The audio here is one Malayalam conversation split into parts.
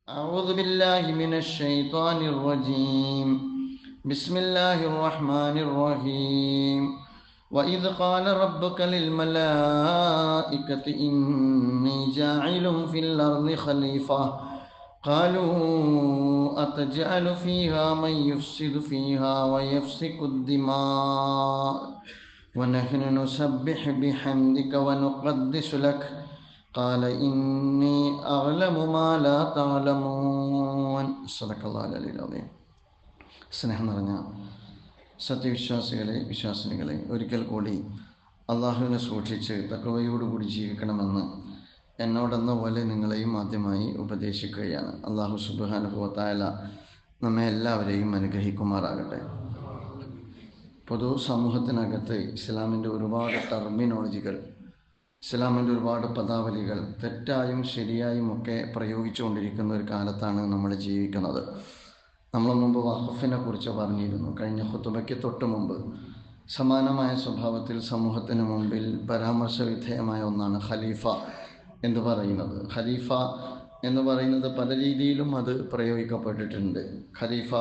أعوذ بالله من الشيطان الرجيم. بسم الله الرحمن الرحيم. وإذ قال ربك للملائكة إني جاعل في الأرض خليفة قالوا أتجعل فيها من يفسد فيها ويسفك الدماء ونحن نسبح بحمدك ونقدس لك قال إني أعلم ما لا تعلمون. صدق الله العلي العظيم. സ്നേഹം നിറഞ്ഞ വിശ്വാസിനികളെ ഒരിക്കൽ കൂടി അള്ളാഹുവിനെ സൂക്ഷിച്ച് തഖ്വയോടുകൂടി ജീവിക്കണമെന്ന് എന്നോടെന്ന പോലെ നിങ്ങളെയും ആദ്യമായി ഉപദേശിക്കുകയാണ്. അള്ളാഹു സുബ്ഹാനഹു വ തആല നമ്മെ എല്ലാവരെയും അനുഗ്രഹിക്കുമാറാകട്ടെ. പൊതു സമൂഹത്തിനകത്ത് ഇസ്ലാമിൻ്റെ ഒരുപാട് ടെർമിനോളജികൾ, ഇസ്ലാമിൻ്റെ ഒരുപാട് പദാവലികൾ തെറ്റായും ശരിയായും ഒക്കെ പ്രയോഗിച്ചുകൊണ്ടിരിക്കുന്ന ഒരു കാലത്താണ് നമ്മൾ ജീവിക്കുന്നത്. നമ്മൾ മുമ്പ് വഖഫിനെ കുറിച്ച് പറഞ്ഞിരുന്നു. കഴിഞ്ഞ ഖുതുബയ്ക്ക് തൊട്ട് മുമ്പ് സമാനമായ സ്വഭാവത്തിൽ സമൂഹത്തിന് മുമ്പിൽ പരാമർശ വിധേയമായ ഒന്നാണ് ഖലീഫ എന്ന് പറയുന്നത്. ഖലീഫ എന്ന് പറയുന്നത് പല രീതിയിലും അത് പ്രയോഗിക്കപ്പെട്ടിട്ടുണ്ട്. ഖലീഫ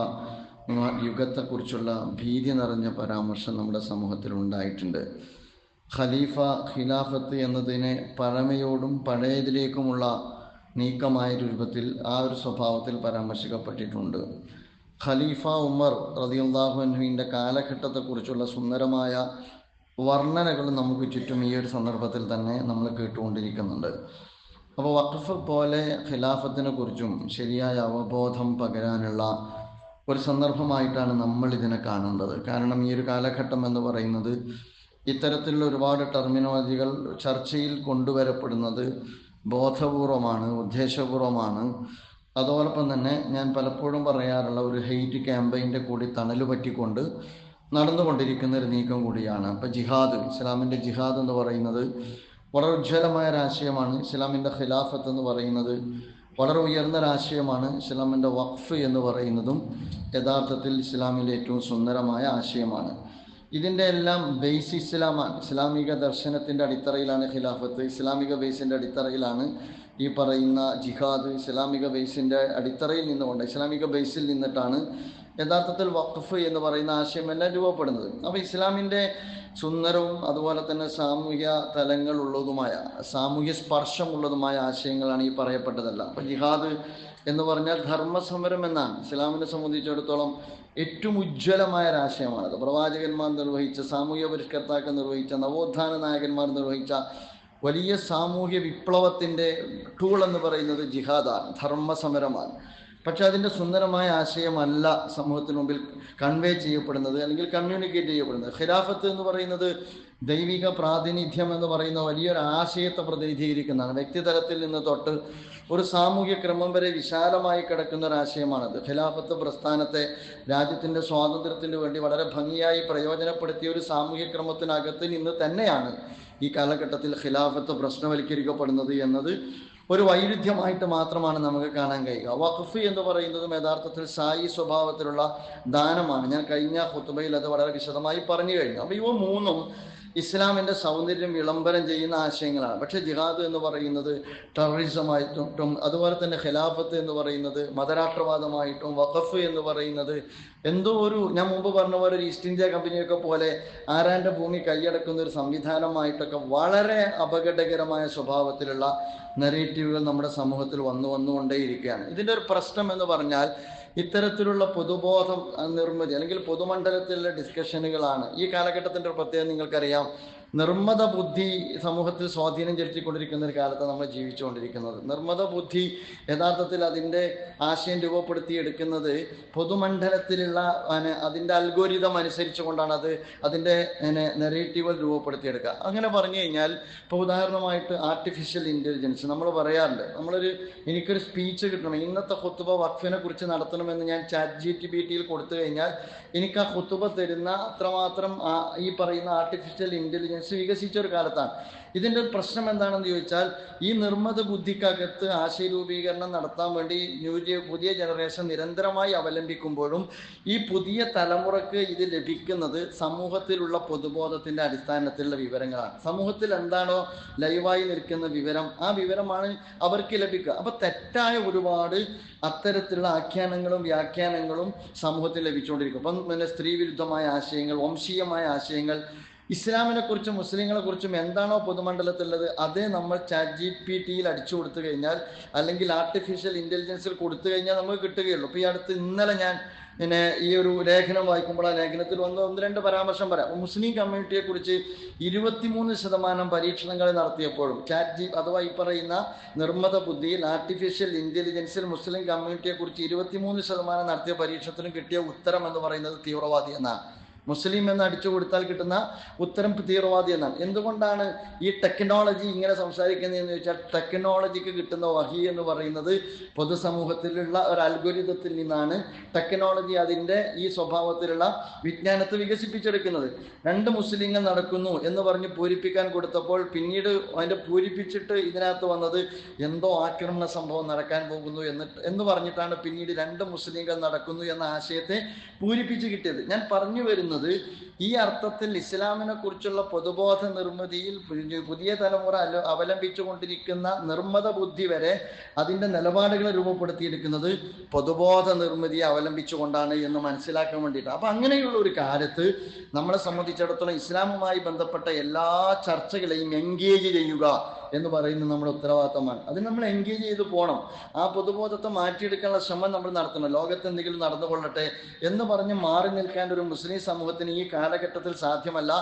യുഗത്തെക്കുറിച്ചുള്ള ഭീതി നിറഞ്ഞ പരാമർശം നമ്മുടെ സമൂഹത്തിൽ ഉണ്ടായിട്ടുണ്ട്. ഖലീഫ ഖിലാഫത്ത് എന്നതിനെ പഴമയോടും പഴയതിലേക്കുമുള്ള നീക്കമായ രൂപത്തിൽ ആ ഒരു സ്വഭാവത്തിൽ പരാമർശിക്കപ്പെട്ടിട്ടുണ്ട്. ഖലീഫ ഉമർ റളിയല്ലാഹു അൻഹുവിൻ്റെ കാലഘട്ടത്തെക്കുറിച്ചുള്ള സുന്ദരമായ വർണ്ണനകൾ നമുക്ക് ചുറ്റും ഈ ഒരു സന്ദർഭത്തിൽ തന്നെ നമ്മൾ കേട്ടുകൊണ്ടിരിക്കുന്നുണ്ട്. അപ്പോൾ വഖഫ് പോലെ ഖിലാഫത്തിനെ കുറിച്ചും ശരിയായ അവബോധം പകരാനുള്ള ഒരു സന്ദർഭമായിട്ടാണ് നമ്മൾ ഇതിനെ കാണേണ്ടത്. കാരണം ഈ ഒരു കാലഘട്ടം എന്ന് പറയുന്നത് ഇത്തരത്തിലുള്ള ഒരുപാട് ടെർമിനോളജികൾ ചർച്ചയിൽ കൊണ്ടുവരപ്പെടുന്നത് ബോധപൂർവമാണ്, ഉദ്ദേശപൂർവമാണ്. അതോടൊപ്പം തന്നെ ഞാൻ പലപ്പോഴും പറയാറുള്ള ഒരു ഹെയ്റ്റ് ക്യാമ്പയിൻ്റെ കൂടി തണല് പറ്റിക്കൊണ്ട് നടന്നുകൊണ്ടിരിക്കുന്ന ഒരു നീക്കം കൂടിയാണ്. അപ്പം ജിഹാദ്, ഇസ്ലാമിൻ്റെ ജിഹാദ് എന്ന് പറയുന്നത് വളരെ ഉജ്ജ്വലമായ ഒരാശയമാണ്. ഇസ്ലാമിൻ്റെ ഖിലാഫത്ത് എന്ന് പറയുന്നത് വളരെ ഉയർന്നൊരാശയമാണ്. ഇസ്ലാമിൻ്റെ വഖഫ് എന്ന് പറയുന്നതും യഥാർത്ഥത്തിൽ ഇസ്ലാമിലെ ഏറ്റവും സുന്ദരമായ ആശയമാണ്. ഇതിൻ്റെ എല്ലാം ബേസ് ഇസ്ലാമാണ്. ഇസ്ലാമിക ദർശനത്തിൻ്റെ അടിത്തറയിലാണ് ഖിലാഫത്ത്. ഇസ്ലാമിക ബേസിൻ്റെ അടിത്തറയിലാണ് ഈ പറയുന്ന ജിഹാദ്. ഇസ്ലാമിക ബേസിൻ്റെ അടിത്തറയിൽ നിന്നുകൊണ്ട്, ഇസ്ലാമിക ബേസിൽ നിന്നിട്ടാണ് യഥാർത്ഥത്തിൽ വഖഫ് എന്ന് പറയുന്ന ആശയം എല്ലാം രൂപപ്പെടുന്നത്. അപ്പോൾ ഇസ്ലാമിൻ്റെ സുന്ദരവും അതുപോലെ തന്നെ സാമൂഹ്യ തലങ്ങളുള്ളതുമായ, സാമൂഹ്യ സ്പർശമുള്ളതുമായ ആശയങ്ങളാണ് ഈ പറയപ്പെട്ടതെല്ലാം. അപ്പോൾ ജിഹാദ് എന്ന് പറഞ്ഞാൽ ധർമ്മസമരം എന്നാണ്. ഇസ്ലാമിനെ സംബന്ധിച്ചിടത്തോളം ഏറ്റവും ഉജ്ജ്വലമായ ഒരാശയമാണത്. പ്രവാചകന്മാർ നിർവഹിച്ച, സാമൂഹ്യ പരിഷ്കർത്താക്കൾ നിർവഹിച്ച, നവോത്ഥാന നായകന്മാർ നിർവഹിച്ച വലിയ സാമൂഹ്യ വിപ്ലവത്തിൻ്റെ ടൂൾ എന്ന് പറയുന്നത് ജിഹാദാണ്, ധർമ്മസമരമാണ്. പക്ഷെ അതിൻ്റെ സുന്ദരമായ ആശയമല്ല സമൂഹത്തിന് മുമ്പിൽ കൺവേ ചെയ്യപ്പെടുന്നത്, അല്ലെങ്കിൽ കമ്മ്യൂണിക്കേറ്റ് ചെയ്യപ്പെടുന്നത്. ഖിലാഫത്ത് എന്ന് പറയുന്നത് ദൈവിക പ്രാതിനിധ്യം എന്ന് പറയുന്ന വലിയൊരു ആശയത്തെ പ്രതിനിധീകരിക്കുന്നതാണ്. വ്യക്തിതലത്തിൽ നിന്ന് തൊട്ട് ഒരു സാമൂഹ്യ ക്രമം വരെ വിശാലമായി കിടക്കുന്ന ഒരു ആശയമാണത്. ഖിലാഫത്ത് പ്രസ്ഥാനത്തെ രാജ്യത്തിൻ്റെ സ്വാതന്ത്ര്യത്തിന് വേണ്ടി വളരെ ഭംഗിയായി പ്രയോജനപ്പെടുത്തിയ ഒരു സാമൂഹ്യ ക്രമത്തിനകത്ത് നിന്ന് തന്നെയാണ് ഈ കാലഘട്ടത്തിൽ ഖിലാഫത്ത് പ്രശ്നവൽക്കരിക്കപ്പെടുന്നത് എന്നത് ഒരു വൈരുദ്ധ്യമായിട്ട് മാത്രമാണ് നമുക്ക് കാണാൻ കഴിയുക. വഖഫ് എന്ന് പറയുന്നതും യഥാർത്ഥത്തിൽ സായി സ്വഭാവത്തിലുള്ള ദാനമാണ്. ഞാൻ കഴിഞ്ഞ ഖുതുബയിൽ അത് വളരെ വിശദമായി പറഞ്ഞു കഴിഞ്ഞു. അപ്പോൾ ഇവ മൂന്നും ഇസ്ലാമിൻ്റെ സൗന്ദര്യം വിളംബരം ചെയ്യുന്ന ആശയങ്ങളാണ്. പക്ഷേ ജിഹാദ് എന്ന് പറയുന്നത് ടെററിസമായിട്ടും, അതുപോലെ തന്നെ ഖിലാഫത്ത് എന്ന് പറയുന്നത് മതരാഷ്ട്രവാദമായിട്ടും, വഖഫ് എന്ന് പറയുന്നത് എന്തോ ഒരു, ഞാൻ മുമ്പ് പറഞ്ഞ പോലെ ഒരു ഈസ്റ്റ് ഇന്ത്യ കമ്പനിയൊക്കെ പോലെ ആരാൻ്റെ ഭൂമി കൈയടക്കുന്ന ഒരു സംവിധാനമായിട്ടൊക്കെ വളരെ അപകടകരമായ സ്വഭാവത്തിലുള്ള നെറേറ്റീവുകൾ നമ്മുടെ സമൂഹത്തിൽ വന്നുകൊണ്ടേയിരിക്കുകയാണ്. ഇതിൻ്റെ ഒരു പ്രശ്നം എന്ന് പറഞ്ഞാൽ ഇത്തരത്തിലുള്ള പൊതുബോധം നിർമ്മിതി അല്ലെങ്കിൽ പൊതുമണ്ഡലത്തിലുള്ള ഡിസ്കഷനുകളാണ് ഈ കാലഘട്ടത്തിൻ്റെ ഒരു പ്രത്യേകത. നിങ്ങൾക്കറിയാം, നിർമ്മത ബുദ്ധി സമൂഹത്തിൽ സ്വാധീനം ചെലുത്തിക്കൊണ്ടിരിക്കുന്ന ഒരു കാലത്താണ് നമ്മൾ ജീവിച്ചുകൊണ്ടിരിക്കുന്നത്. നിർമ്മത ബുദ്ധി യഥാർത്ഥത്തിൽ അതിൻ്റെ ആശയം രൂപപ്പെടുത്തിയെടുക്കുന്നത് പൊതുമണ്ഡലത്തിലുള്ള അതിൻ്റെ അൽഗോരിതം അനുസരിച്ച് കൊണ്ടാണ് അതിൻ്റെ നെറേറ്റീവുകൾ രൂപപ്പെടുത്തിയെടുക്കുക. അങ്ങനെ പറഞ്ഞു കഴിഞ്ഞാൽ, ഇപ്പോൾ ഉദാഹരണമായിട്ട് ആർട്ടിഫിഷ്യൽ ഇൻ്റലിജൻസ് നമ്മൾ പറയാറുണ്ട്. എനിക്കൊരു സ്പീച്ച് കിട്ടണം, ഇന്നത്തെ ഖുതുബ വഖഫിനെ കുറിച്ച് നടത്തണമെന്ന് ഞാൻ ChatGPT കൊടുത്തു കഴിഞ്ഞാൽ എനിക്ക് ആ ഖുതുബ തരുന്ന അത്രമാത്രം ഈ പറയുന്ന ആർട്ടിഫിഷ്യൽ ഇൻ്റലിജൻസ് സയൻസ് വികസിച്ച ഒരു കാലത്താണ്. ഇതിൻ്റെ ഒരു പ്രശ്നം എന്താണെന്ന് ചോദിച്ചാൽ, ഈ നിർമ്മത ബുദ്ധിക്കകത്ത് ആശയ രൂപീകരണം നടത്താൻ വേണ്ടി പുതിയ ജനറേഷൻ നിരന്തരമായി അവലംബിക്കുമ്പോഴും ഈ പുതിയ തലമുറക്ക് ഇത് ലഭിക്കുന്നത് സമൂഹത്തിലുള്ള പൊതുബോധത്തിൻ്റെ അടിസ്ഥാനത്തിലുള്ള വിവരങ്ങളാണ്. സമൂഹത്തിൽ എന്താണോ ലൈവായി നിൽക്കുന്ന വിവരം, ആ വിവരമാണ് അവർക്ക് ലഭിക്കുക. അപ്പൊ തെറ്റായ ഒരുപാട് അത്തരത്തിലുള്ള ആഖ്യാനങ്ങളും വ്യാഖ്യാനങ്ങളും സമൂഹത്തിൽ ലഭിച്ചുകൊണ്ടിരിക്കും. അപ്പം പിന്നെ സ്ത്രീ വിരുദ്ധമായ ആശയങ്ങൾ, വംശീയമായ ആശയങ്ങൾ, ഇസ്ലാമിനെ കുറിച്ചും മുസ്ലിങ്ങളെ കുറിച്ചും എന്താണോ പൊതുമണ്ഡലത്തിലുള്ളത് അതേ നമ്മൾ ChatGPT അടിച്ചു കൊടുത്തു കഴിഞ്ഞാൽ, അല്ലെങ്കിൽ ആർട്ടിഫിഷ്യൽ ഇന്റലിജൻസിൽ കൊടുത്തു കഴിഞ്ഞാൽ നമുക്ക് കിട്ടുകയുള്ളൂ. ഇപ്പൊ ഈ അടുത്ത് ഇന്നലെ ഞാൻ പിന്നെ ഈ ഒരു ലേഖനം വായിക്കുമ്പോൾ ആ ലേഖനത്തിൽ വന്ന് 1-2 പരാമർശം പറയാം. മുസ്ലിം കമ്മ്യൂണിറ്റിയെ കുറിച്ച് 23% പരീക്ഷണങ്ങൾ നടത്തിയപ്പോഴും അഥവാ ഈ പറയുന്ന നിർമ്മത ബുദ്ധിയിൽ ആർട്ടിഫിഷ്യൽ ഇന്റലിജൻസിൽ മുസ്ലിം കമ്മ്യൂണിറ്റിയെ കുറിച്ച് 23% നടത്തിയ പരീക്ഷണത്തിനും കിട്ടിയ ഉത്തരം എന്ന് പറയുന്നത് തീവ്രവാദി എന്നാണ്. മുസ്ലിം എന്ന് അടിച്ചു കൊടുത്താൽ കിട്ടുന്ന ഉത്തരം തീവ്രവാദി എന്നാണ്. എന്തുകൊണ്ടാണ് ഈ ടെക്നോളജി ഇങ്ങനെ സംസാരിക്കുന്നതെന്ന് ചോദിച്ചാൽ, ടെക്നോളജിക്ക് കിട്ടുന്ന വഹി എന്ന് പറയുന്നത് പൊതുസമൂഹത്തിലുള്ള ഒരു അൽഗോരിതത്തിൽ നിന്നാണ് ടെക്നോളജി അതിൻ്റെ ഈ സ്വഭാവത്തിലുള്ള വിജ്ഞാനത്തെ വികസിപ്പിച്ചെടുക്കുന്നത്. 2 മുസ്ലിങ്ങൾ നടക്കുന്നു എന്ന് പറഞ്ഞ് പൂരിപ്പിക്കാൻ കൊടുത്തപ്പോൾ പിന്നീട് അതിൻ്റെ പൂരിപ്പിച്ചിട്ട് ഇതിനകത്ത് വന്നത് എന്തോ ആക്രമണ സംഭവം നടക്കാൻ പോകുന്നു എന്ന് പറഞ്ഞിട്ടാണ് പിന്നീട് 2 മുസ്ലിങ്ങൾ നടക്കുന്നു എന്ന ആശയത്തെ പൂരിപ്പിച്ച് കിട്ടിയത്. ഞാൻ പറഞ്ഞു വരുന്നത്, ഈ അർത്ഥത്തിൽ ഇസ്ലാമിനെ കുറിച്ചുള്ള പൊതുബോധ നിർമ്മിതിയിൽ പുതിയ തലമുറ അവലംബിച്ചുകൊണ്ടിരിക്കുന്ന നിർമ്മത ബുദ്ധി വരെ അതിൻ്റെ നിലപാടുകളെ രൂപപ്പെടുത്തിയിരിക്കുന്നത് പൊതുബോധ നിർമ്മിതിയെ അവലംബിച്ചുകൊണ്ടാണ് എന്ന് മനസ്സിലാക്കാൻ വേണ്ടിയിട്ട്. അപ്പം അങ്ങനെയുള്ള ഒരു കാലത്ത് നമ്മളെ സംബന്ധിച്ചിടത്തോളം ഇസ്ലാമുമായി ബന്ധപ്പെട്ട എല്ലാ ചർച്ചകളെയും എൻഗേജ് ചെയ്യുക എന്ന് പറയുന്നത് നമ്മുടെ ഉത്തരവാദിത്തമാണ്. അതിന് നമ്മൾ എൻഗേജ് ചെയ്ത് പോകണം. ആ പൊതുബോധത്തെ മാറ്റിയെടുക്കാനുള്ള ശ്രമം നമ്മൾ നടത്തണം. ലോകത്ത് എന്തെങ്കിലും നടന്നുകൊള്ളട്ടെ എന്ന് പറഞ്ഞ് മാറി നിൽക്കാൻ ഒരു മുസ്ലിം സമൂഹത്തിന് ഈ കാലഘട്ടത്തിൽ സാധ്യമല്ല.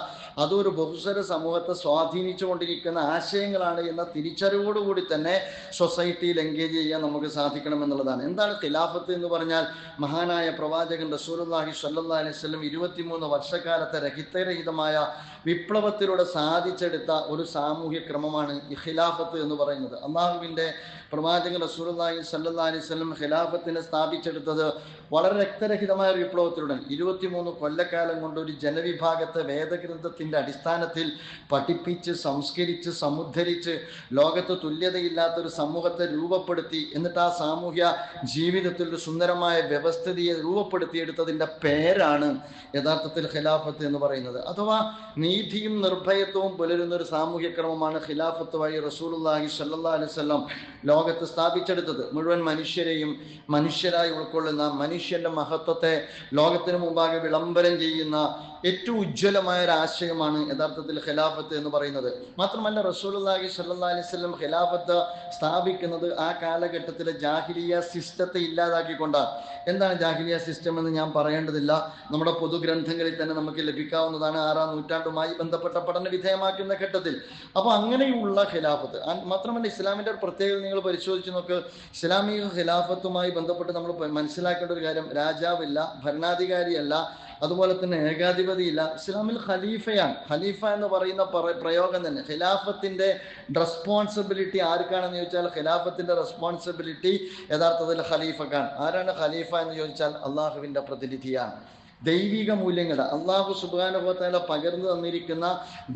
അതൊരു ബഹുസ്വര സമൂഹത്തെ സ്വാധീനിച്ചു കൊണ്ടിരിക്കുന്ന ആശയങ്ങളാണ് എന്ന തിരിച്ചറിവോടുകൂടി തന്നെ സൊസൈറ്റിയിൽ എൻഗേജ് ചെയ്യാൻ നമുക്ക് സാധിക്കണം എന്നുള്ളതാണ്. എന്താണ് ഖിലാഫത്ത് എന്ന് പറഞ്ഞാൽ? മഹാനായ പ്രവാചകൻ റസൂലുള്ളാഹി സ്വല്ലല്ലാഹി അലൈഹി വസല്ലം 23 വർഷക്കാലത്തെ രഹിതമായ വിപ്ലവത്തിലൂടെ സാധിച്ചെടുത്ത ഒരു സാമൂഹ്യ ക്രമമാണ് ഈ ഖിലാഫത്ത് എന്ന് പറയുന്നത്. അള്ളാഹുവിൻ്റെ പ്രവാചകൻ റസൂലുള്ളാഹി സ്വല്ലല്ലാഹി അലൈഹി വസല്ലം ഖിലാഫത്തിനെ സ്ഥാപിച്ചെടുത്തത് വളരെ രക്തരഹിതമായ ഒരു വിപ്ലവത്തിലൂടെ 23 കൊല്ലക്കാലം കൊണ്ട് ഒരു ജനവിഭാഗത്തെ വേദഗ്രന്ഥത്തിൻ്റെ അടിസ്ഥാനത്തിൽ പഠിപ്പിച്ച് സംസ്കരിച്ച് സമുദ്ധരിച്ച് ലോകത്ത് തുല്യതയില്ലാത്തൊരു സമൂഹത്തെ രൂപപ്പെടുത്തി, എന്നിട്ട് ആ സാമൂഹ്യ ജീവിതത്തിൽ ഒരു സുന്ദരമായ വ്യവസ്ഥിതിയെ രൂപപ്പെടുത്തിയെടുത്തതിൻ്റെ പേരാണ് യഥാർത്ഥത്തിൽ ഖിലാഫത്ത് എന്ന് പറയുന്നത്. അഥവാ നീതിയും നിർഭയത്വവും പുലരുന്നൊരു സാമൂഹ്യ ക്രമമാണ് ഖിലാഫത്ത് വഴി റസൂലുള്ളാഹി സ്വല്ലല്ലാഹി അലൈഹി വസല്ലം ലോകത്ത് സ്ഥാപിച്ചെടുത്തത്. മുഴുവൻ മനുഷ്യരെയും മനുഷ്യരായി ഉൾക്കൊള്ളുന്ന, മനുഷ്യന്റെ മഹത്വത്തെ ലോകത്തിന് മുമ്പാകെ വിളംബരം ചെയ്യുന്ന ഏറ്റവും ഉജ്ജ്വലമായ ഒരു ആശയമാണ് യഥാർത്ഥത്തിൽ ഖിലാഫത്ത് എന്ന് പറയുന്നത്. മാത്രമല്ല റസൂലുള്ളാഹി സ്വല്ലല്ലാഹി അലൈഹി വസല്ലം ഖിലാഫത്ത് സ്ഥാപിക്കുന്നത് ആ കാലഘട്ടത്തിലെ ജാഹിലിയ സിസ്റ്റത്തെ ഇല്ലാതാക്കിക്കൊണ്ടാണ്. എന്താണ് ജാഹിലിയ സിസ്റ്റം എന്ന് ഞാൻ പറയേണ്ടതില്ല, നമ്മുടെ പൊതുഗ്രന്ഥങ്ങളിൽ തന്നെ നമുക്ക് ലഭിക്കാവുന്നതാണ് 6-ാം നൂറ്റാണ്ടുമായി ബന്ധപ്പെട്ട പഠന വിധേയമാക്കുന്ന ഘട്ടത്തിൽ. അപ്പോൾ അങ്ങനെയുള്ള ഖിലാഫത്ത് മാത്രമല്ല ഇസ്ലാമിൻ്റെ ഒരു പ്രത്യേകത നിങ്ങൾ പരിശോധിച്ച് നോക്ക്. ഇസ്ലാമിക ഖിലാഫത്തുമായി ബന്ധപ്പെട്ട് നമ്മൾ മനസ്സിലാക്കേണ്ട ഒരു കാര്യം, രാജാവില്ല, ഭരണാധികാരിയല്ല, അതുപോലെ തന്നെ ഏകാധിപതിയില്ല. ഇസ്ലാമിൽ ഖലീഫയാണ്. ഖലീഫ എന്ന് പറയുന്ന പ്രയോഗം തന്നെ ഖിലാഫത്തിന്റെ റെസ്പോൺസിബിലിറ്റി ആർക്കാണെന്ന് ചോദിച്ചാൽ, ഖിലാഫത്തിന്റെ റെസ്പോൺസിബിലിറ്റി യഥാർത്ഥത്തിൽ ഖലീഫക്കാണ്. ആരാണ് ഖലീഫ എന്ന് ചോദിച്ചാൽ അള്ളാഹുവിന്റെ പ്രതിനിധിയാണ്. ദൈവിക മൂല്യങ്ങളുടെ, അള്ളാഹു സുബ്ഹാനഹു വ തആല പകർന്നു തന്നിരിക്കുന്ന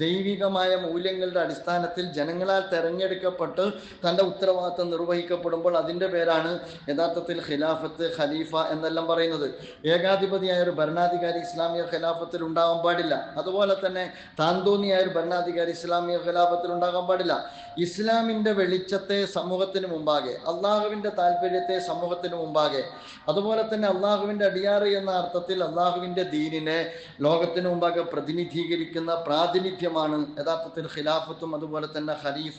ദൈവികമായ മൂല്യങ്ങളുടെ അടിസ്ഥാനത്തിൽ ജനങ്ങളാൽ തെരഞ്ഞെടുക്കപ്പെട്ട് തൻ്റെ ഉത്തരവാദിത്തം നിർവഹിക്കപ്പെടുമ്പോൾ അതിൻ്റെ പേരാണ് യഥാർത്ഥത്തിൽ ഖിലാഫത്ത്, ഖലീഫ എന്നെല്ലാം പറയുന്നത്. ഏകാധിപതിയായ ഒരു ഭരണാധികാരി ഇസ്ലാമിക ഖിലാഫത്തിൽ ഉണ്ടാകാൻ പാടില്ല. അതുപോലെ തന്നെ താന്തോന്നിയായ ഒരു ഭരണാധികാരി ഇസ്ലാമിക ഖിലാഫത്തിൽ ഉണ്ടാകാൻ പാടില്ല. ഇസ്ലാമിൻ്റെ വെളിച്ചത്തെ സമൂഹത്തിന് മുമ്പാകെ, അള്ളാഹുവിൻ്റെ താല്പര്യത്തെ സമൂഹത്തിന് മുമ്പാകെ, അതുപോലെ തന്നെ അള്ളാഹുവിൻ്റെ അടിയാറ് എന്ന അർത്ഥത്തിൽ അള്ളാഹുവിൻ്റെ ദീനിനെ ലോകത്തിന് മുമ്പാകെ പ്രതിനിധീകരിക്കുന്ന പ്രാതിനിധ്യമാണ് യഥാർത്ഥത്തിൽ ഖിലാഫത്തും അതുപോലെ തന്നെ ഖലീഫ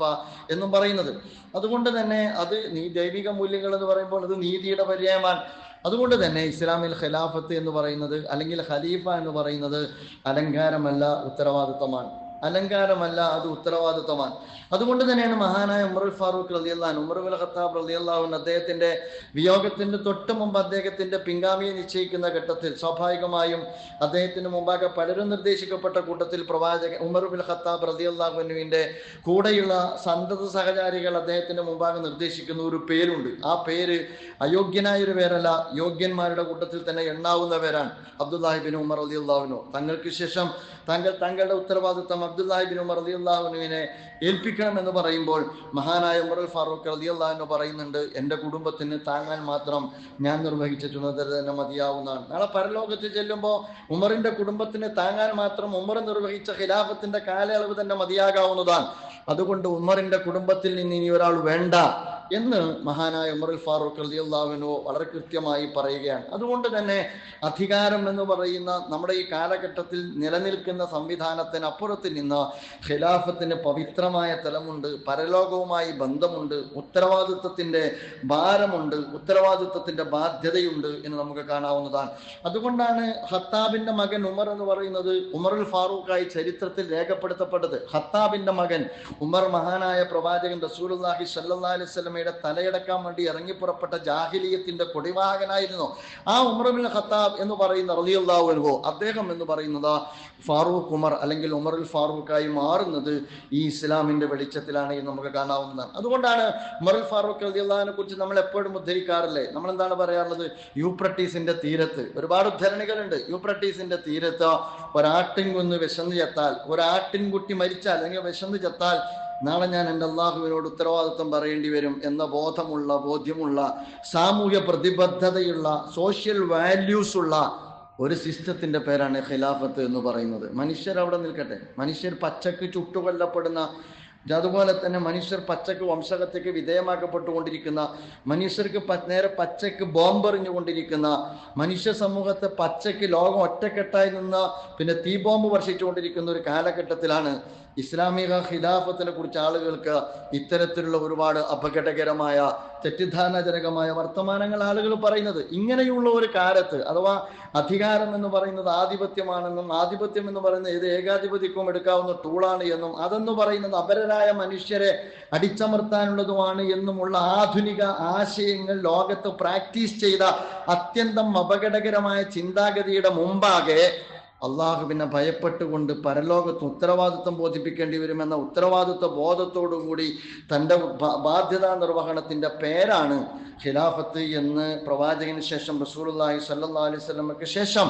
എന്നും പറയുന്നത്. അതുകൊണ്ട് തന്നെ അത് ദൈവിക മൂല്യങ്ങൾ എന്ന് പറയുമ്പോൾ അത് നീതിയുടെ പര്യായമാണ്. അതുകൊണ്ട് തന്നെ ഇസ്ലാമിൽ ഖിലാഫത്ത് എന്ന് പറയുന്നത് അല്ലെങ്കിൽ ഖലീഫ എന്ന് പറയുന്നത് അലങ്കാരമല്ല, ഉത്തരവാദിത്തമാണ്. അലങ്കാരമല്ല, അത് ഉത്തരവാദിത്തമാണ്. അതുകൊണ്ട് തന്നെയാണ് മഹാനായ ഉമറുൽ ഫാറൂഖ് റളിയല്ലാഹു അൻഹു, ഉമർ ഇബ്നുൽ ഖത്താബ് റളിയല്ലാഹു അൻഹു അദ്ദേഹത്തിന്റെ വിയോഗത്തിന് തൊട്ട് മുമ്പ് അദ്ദേഹത്തിന്റെ പിൻഗാമിയെ നിശ്ചയിക്കുന്ന ഘട്ടത്തിൽ സ്വാഭാവികമായും അദ്ദേഹത്തിന് മുമ്പാകെ പലരും നിർദ്ദേശിക്കപ്പെട്ട കൂട്ടത്തിൽ പ്രവാചകൻ ഉമർ ഇബ്നുൽ ഖത്താബ് റളിയല്ലാഹു അൻഹുവിന്റെ കൂടെയുള്ള സന്തത സഹചാരികൾ അദ്ദേഹത്തിന്റെ മുമ്പാകെ നിർദ്ദേശിക്കുന്ന ഒരു പേരുണ്ട്. ആ പേര് അയോഗ്യനായ ഒരു പേരല്ല, യോഗ്യന്മാരുടെ കൂട്ടത്തിൽ തന്നെ എണ്ണാവുന്ന പേരാണ്. അബ്ദുല്ലാഹി ഇബ്നു ഉമർ റളിയല്ലാഹു അൻഹു തങ്ങൾക്ക് ശേഷം തങ്ങളുടെ ഉത്തരവാദിത്തം അബ്ദുല്ലാഹി ഇബ്നു ഉമർ റളിയല്ലാഹു അൻഹുവിനെ ഏൽപ്പിക്കണമെന്ന് പറയുമ്പോൾ മഹാനായ ഉമർ ഫാറൂഖ് റളിയല്ലാഹു അൻഹു പറയുന്നുണ്ട്, എൻ്റെ കുടുംബത്തിന് താങ്ങാൻ മാത്രം ഞാൻ നിർവഹിച്ച ചുമതല തന്നെ മതിയാവുന്നതാണ്. നാളെ പരലോകത്ത് ചെല്ലുമ്പോൾ ഉമറിന്റെ കുടുംബത്തിന് താങ്ങാൻ മാത്രം ഉമർ നിർവഹിച്ച ഖിലാഫത്തിന്റെ കാലയളവ് തന്നെ മതിയാകാവുന്നതാണ്. അതുകൊണ്ട് ഉമറിന്റെ കുടുംബത്തിൽ നിന്ന് ഇനി ഒരാൾ വേണ്ട എന്ന് മഹാനായ ഉമർ ഫാറൂഖ് റളിയല്ലാഹു അൻഹു വളരെ കൃത്യമായി പറയുകയാണ്. അതുകൊണ്ട് തന്നെ അധികാരം എന്ന് പറയുന്ന നമ്മുടെ ഈ കാലഘട്ടത്തിൽ നിലനിൽക്കുന്ന സംവിധാനത്തിന് അപ്പുറത്ത് നിന്ന് ഖിലാഫത്തിന് പവിത്രമായ തലമുണ്ട്, പരലോകവുമായി ബന്ധമുണ്ട്, ഉത്തരവാദിത്വത്തിന്റെ ഭാരമുണ്ട്, ഉത്തരവാദിത്വത്തിന്റെ ബാധ്യതയുണ്ട് എന്ന് നമുക്ക് കാണാവുന്നതാണ്. അതുകൊണ്ടാണ് ഖത്താബിന്റെ മകൻ ഉമർ എന്ന് പറയുന്നത് ഉമറുൽ ഫാറൂഖായി ചരിത്രത്തിൽ രേഖപ്പെടുത്തപ്പെട്ടത്. ഖത്താബിന്റെ മകൻ ഉമർ മഹാനായ പ്രവാചകൻ റസൂലുള്ളാഹി സ്വല്ലല്ലാഹു അലൈഹി വസല്ലമയുടെ തലയടക്കാൻ വേണ്ടി ഇറങ്ങിപ്പുറപ്പെട്ട ജാഹിലിയത്തിന്റെ കൊടിവാഹനായിരുന്നു. ആ ഉമർ ഇബ്നുൽ ഖത്താബ് എന്ന് പറയുന്ന റളിയല്ലാഹു അൻഹു, അദ്ദേഹം എന്ന് പറയുന്നത് ഫാറൂഖ് ഉമർ അല്ലെങ്കിൽ ഉമറുൽ ഫാറൂഖായി മാറുന്നത് ഈ ഇസ്ലാമിന്റെ വെളിച്ചത്തിലാണ് എന്ന് നമുക്ക് കാണാവുന്നതാണ്. അതുകൊണ്ടാണ് ഉമറുൽ ഫാറൂഖ് റളിയല്ലാഹു അൻഹുവിനെ കുറിച്ച് നമ്മൾ എപ്പോഴും ഉദ്ധരിക്കാറില്ലേ? നമ്മൾ എന്താണ് പറയാറുള്ളത്? യൂഫ്രട്ടീസിന്റെ തീരത്ത് ഒരുപാട് ഉദ്ധരണികളുണ്ട്. യൂഫ്രട്ടീസിന്റെ തീരത്ത് ഒരാട്ടിൻകുന്ന് വിശന്ന് ചത്താൽ, ഒരാട്ടിൻകുട്ടി മരിച്ചാൽ അല്ലെങ്കിൽ വിശന്ന് ചത്താൽ നാളെ ഞാൻ എൻ്റെ അള്ളാഹുവിനോട് ഉത്തരവാദിത്വം പറയേണ്ടി വരും എന്ന ബോധ്യമുള്ള സാമൂഹ്യ പ്രതിബദ്ധതയുള്ള സോഷ്യൽ വാല്യൂസ് ഉള്ള ഒരു സിസ്റ്റത്തിന്റെ പേരാണ് ഖിലാഫത്ത് എന്ന് പറയുന്നത്. മനുഷ്യരവിടെ നിൽക്കട്ടെ, മനുഷ്യർ പച്ചക്ക് ചുട്ടുകൊല്ലപ്പെടുന്ന, അതുപോലെ തന്നെ മനുഷ്യർ പച്ചക്ക് വംശഹത്യക്ക് വിധേയമാക്കപ്പെട്ടുകൊണ്ടിരിക്കുന്ന, മനുഷ്യർക്ക് നേരെ പച്ചക്ക് ബോംബെറിഞ്ഞുകൊണ്ടിരിക്കുന്ന, മനുഷ്യ സമൂഹത്തെ പച്ചക്ക് ലോകം ഒറ്റക്കെട്ടായി നിന്ന് പിന്നെ തീ ബോംബ് വർഷിച്ചുകൊണ്ടിരിക്കുന്ന ഒരു കാലഘട്ടത്തിലാണ് ഇസ്ലാമിക ഖിലാഫത്തിനെ കുറിച്ച് ആളുകൾക്ക് ഇത്തരത്തിലുള്ള ഒരുപാട് അപകടകരമായ തെറ്റിദ്ധാരണജനകമായ വർത്തമാനങ്ങൾ ആളുകൾ പറയുന്നത്. ഇങ്ങനെയുള്ള ഒരു കാലത്ത്, അഥവാ അധികാരം എന്ന് പറയുന്നത് ആധിപത്യമാണെന്നും ആധിപത്യം എന്ന് പറയുന്നത് ഏത് ഏകാധിപത്യക്കും എടുക്കാവുന്ന ടൂളാണ് എന്നും അതെന്ന് പറയുന്നത് അപരരായ മനുഷ്യരെ അടിച്ചമർത്താനുള്ളതുമാണ് എന്നുമുള്ള ആധുനിക ആശയങ്ങൾ ലോകത്ത് പ്രാക്ടീസ് ചെയ്ത അത്യന്തം അപകടകരമായ ചിന്താഗതിയുടെ മുമ്പാകെ അള്ളാഹുവിനെ ഭയപ്പെട്ടുകൊണ്ട് പരലോകത്ത് ഉത്തരവാദിത്വം ബോധിപ്പിക്കേണ്ടി വരുമെന്ന ഉത്തരവാദിത്വ ബോധത്തോടുകൂടി തൻ്റെ ബാധ്യതാ നിർവഹണത്തിൻ്റെ പേരാണ് ഖിലാഫത്ത് എന്ന് പ്രവാചകന് ശേഷം റസൂലുള്ളാഹി സ്വല്ലല്ലാഹു അലൈഹി വസല്ലമക്ക് ശേഷം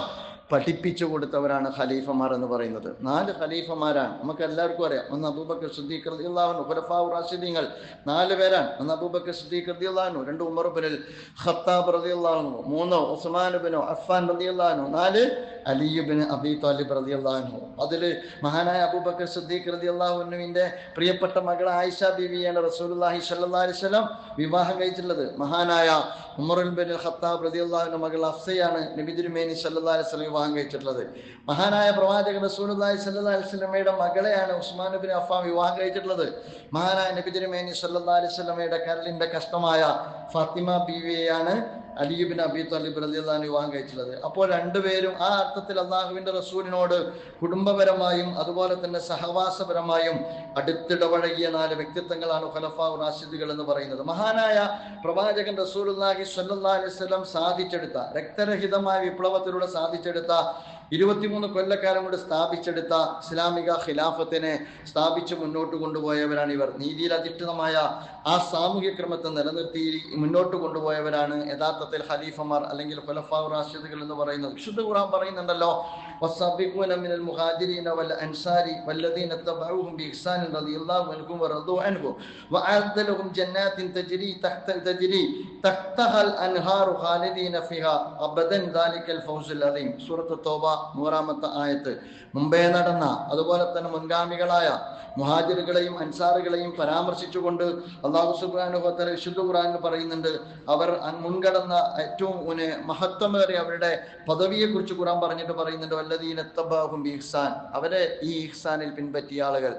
പഠിപ്പിച്ചു കൊടുത്തവരാണ് ഖലീഫമാർ എന്ന് പറയുന്നത്. 4 ഖലീഫമാരാണ്, നമുക്ക് എല്ലാവർക്കും അറിയാം. ഒന്ന് അബൂബക്കർ സിദ്ദീഖ് റളിയല്ലാഹു അൻഹു, ഖുലഫാഉർ റാഷിദീങ്ങൾ 4 പേരാണ്. ഒന്ന് അബൂബക്കർ സിദ്ദീഖ് റളിയല്ലാഹു അൻഹു, 2 ഉമർ ഇബ്നുൽ ഖത്താബ് റളിയല്ലാഹു അൻഹു, 3 ഉസ്മാൻ ഇബ്നു അഫ്ഫാൻ റളിയല്ലാഹു അൻഹു, 4 അലി ഇബ്നു അബീ ത്വാലിബ് റളിയല്ലാഹു അൻഹു. അതിൽ മഹാനായ അബൂബക്കർ സിദ്ദീഖ് റളിയല്ലാഹു അൻഹുവിന്റെ പ്രിയപ്പെട്ട മകൾ ആയിഷ ബീവിയാണ് റസൂലുള്ളാഹി സ്വല്ലല്ലാഹു അലൈഹി വസല്ലം വിവാഹം കഴിച്ചിട്ടുള്ളത്. മഹാനായ ഉമർ ഇബ്നുൽ ഖത്താബ് റളിയല്ലാഹു അൻഹു മകൾ ഹഫ്സയാണ് നബി തിരുമേനി സ്വല്ലല്ലാഹു അലൈഹി വസല്ലം വിവാഹം കഴിച്ചിട്ടുള്ളത്. മഹാനായ പ്രവാചകൻ റസൂലുള്ളാഹി സ്വല്ലല്ലാഹു അലൈഹി വസല്ലമയുടെ മകളെയാണ് ഉസ്മാൻ ഇബ്നു അഫ്ഫാൻ വിവാഹം കഴിച്ചിട്ടുള്ളത്. മഹാനായ നബി തിരുമേനി സ്വല്ലല്ലാഹു അലൈഹി വസല്ലമയുടെ കരളിന്റെ കഷ്ടമായ ഫാത്തിമ ബീവിയെയാണ് അലി ഇബ്നു അബീ ത്വാലിബ് റളിയല്ലാഹു അൻഹു വിവാഹം കഴിച്ചിട്ടുള്ളത്. അപ്പോൾ രണ്ടുപേരും ആ അർത്ഥത്തിൽ അള്ളാഹുവിന്റെ റസൂലിനോട് കുടുംബപരമായും അതുപോലെ തന്നെ സഹവാസപരമായും അടുത്തിടപഴകിയ 4 വ്യക്തിത്വങ്ങളാണ് ഖുലഫാഉർ റാഷിദുകൾ എന്ന് പറയുന്നത്. മഹാനായ പ്രവാചകൻ റസൂലുള്ളാഹി സ്വല്ലല്ലാഹു അലൈഹി വസല്ലം സാധിച്ചെടുത്ത, രക്തരഹിതമായ വിപ്ലവത്തിലൂടെ സാധിച്ചെടുത്ത, 23 കൊല്ലക്കാലം കൊണ്ട് സ്ഥാപിച്ചെടുത്ത ഇസ്ലാമിക ഖിലാഫത്തിനെ സ്ഥാപിച്ച് മുന്നോട്ട് കൊണ്ടുപോയവരാണ് ഇവർ. നീതിയിൽ അധിഷ്ഠിതമായ ആ സാമൂഹ്യ ക്രമത്തെ നിലനിർത്തി മുന്നോട്ട് കൊണ്ടുപോയവരാണ് യഥാർത്ഥത്തിൽ ഖലീഫമാർ അല്ലെങ്കിൽ ഖുലഫാഉർ റാഷിദുകൾ എന്ന് പറയുന്നത്. വിശുദ്ധ ഖുർആൻ പറയുന്നുണ്ടല്ലോ, വസ്സാബിഖൂന മിനൽ മുഹാജിരീന വൽ അൻസാരി വല്ലദീന തബഊഹും ബിഇഹ്സാൻ റളിയല്ലാഹു അൻഹും വറദൂ അൻഹു വഅഅദ്ദ ലഹും ജന്നാത്തിൻ തജ്രി തഹ്തഹൽ അൻഹാറു ഖാലിദീന ഫിഹാ അബദൻ ദാലികൽ ഫൗസുൽ അദീം. സൂറത്ത് തൗബ 100-ാമത്തെ ആയത്ത്. മുമ്പേ നടന്ന അതുപോലെ തന്നെ മുൻഗാമികളായ മുഹാജിറുകളെയും അൻസാറുകളെയും പരാമർശിച്ചുകൊണ്ട് അല്ലാഹു സുബ്ഹാനഹു വ തആല വിശുദ്ധ ഖുർആനിൽ പറയുന്നുണ്ട്. അവർ മുൻകടന്ന ഏറ്റവും മഹത്വമേറിയ അവരുടെ പദവിയെ കുറിച്ച് ഖുർആൻ പറഞ്ഞിട്ട് പറയുന്നുണ്ട്, വല്ലദീന തബഊഹും ബിഇഹ്സാൻ, അവരെ ഈ ഇഹ്സാനിൽ പിൻപറ്റിയ ആളുകൾ,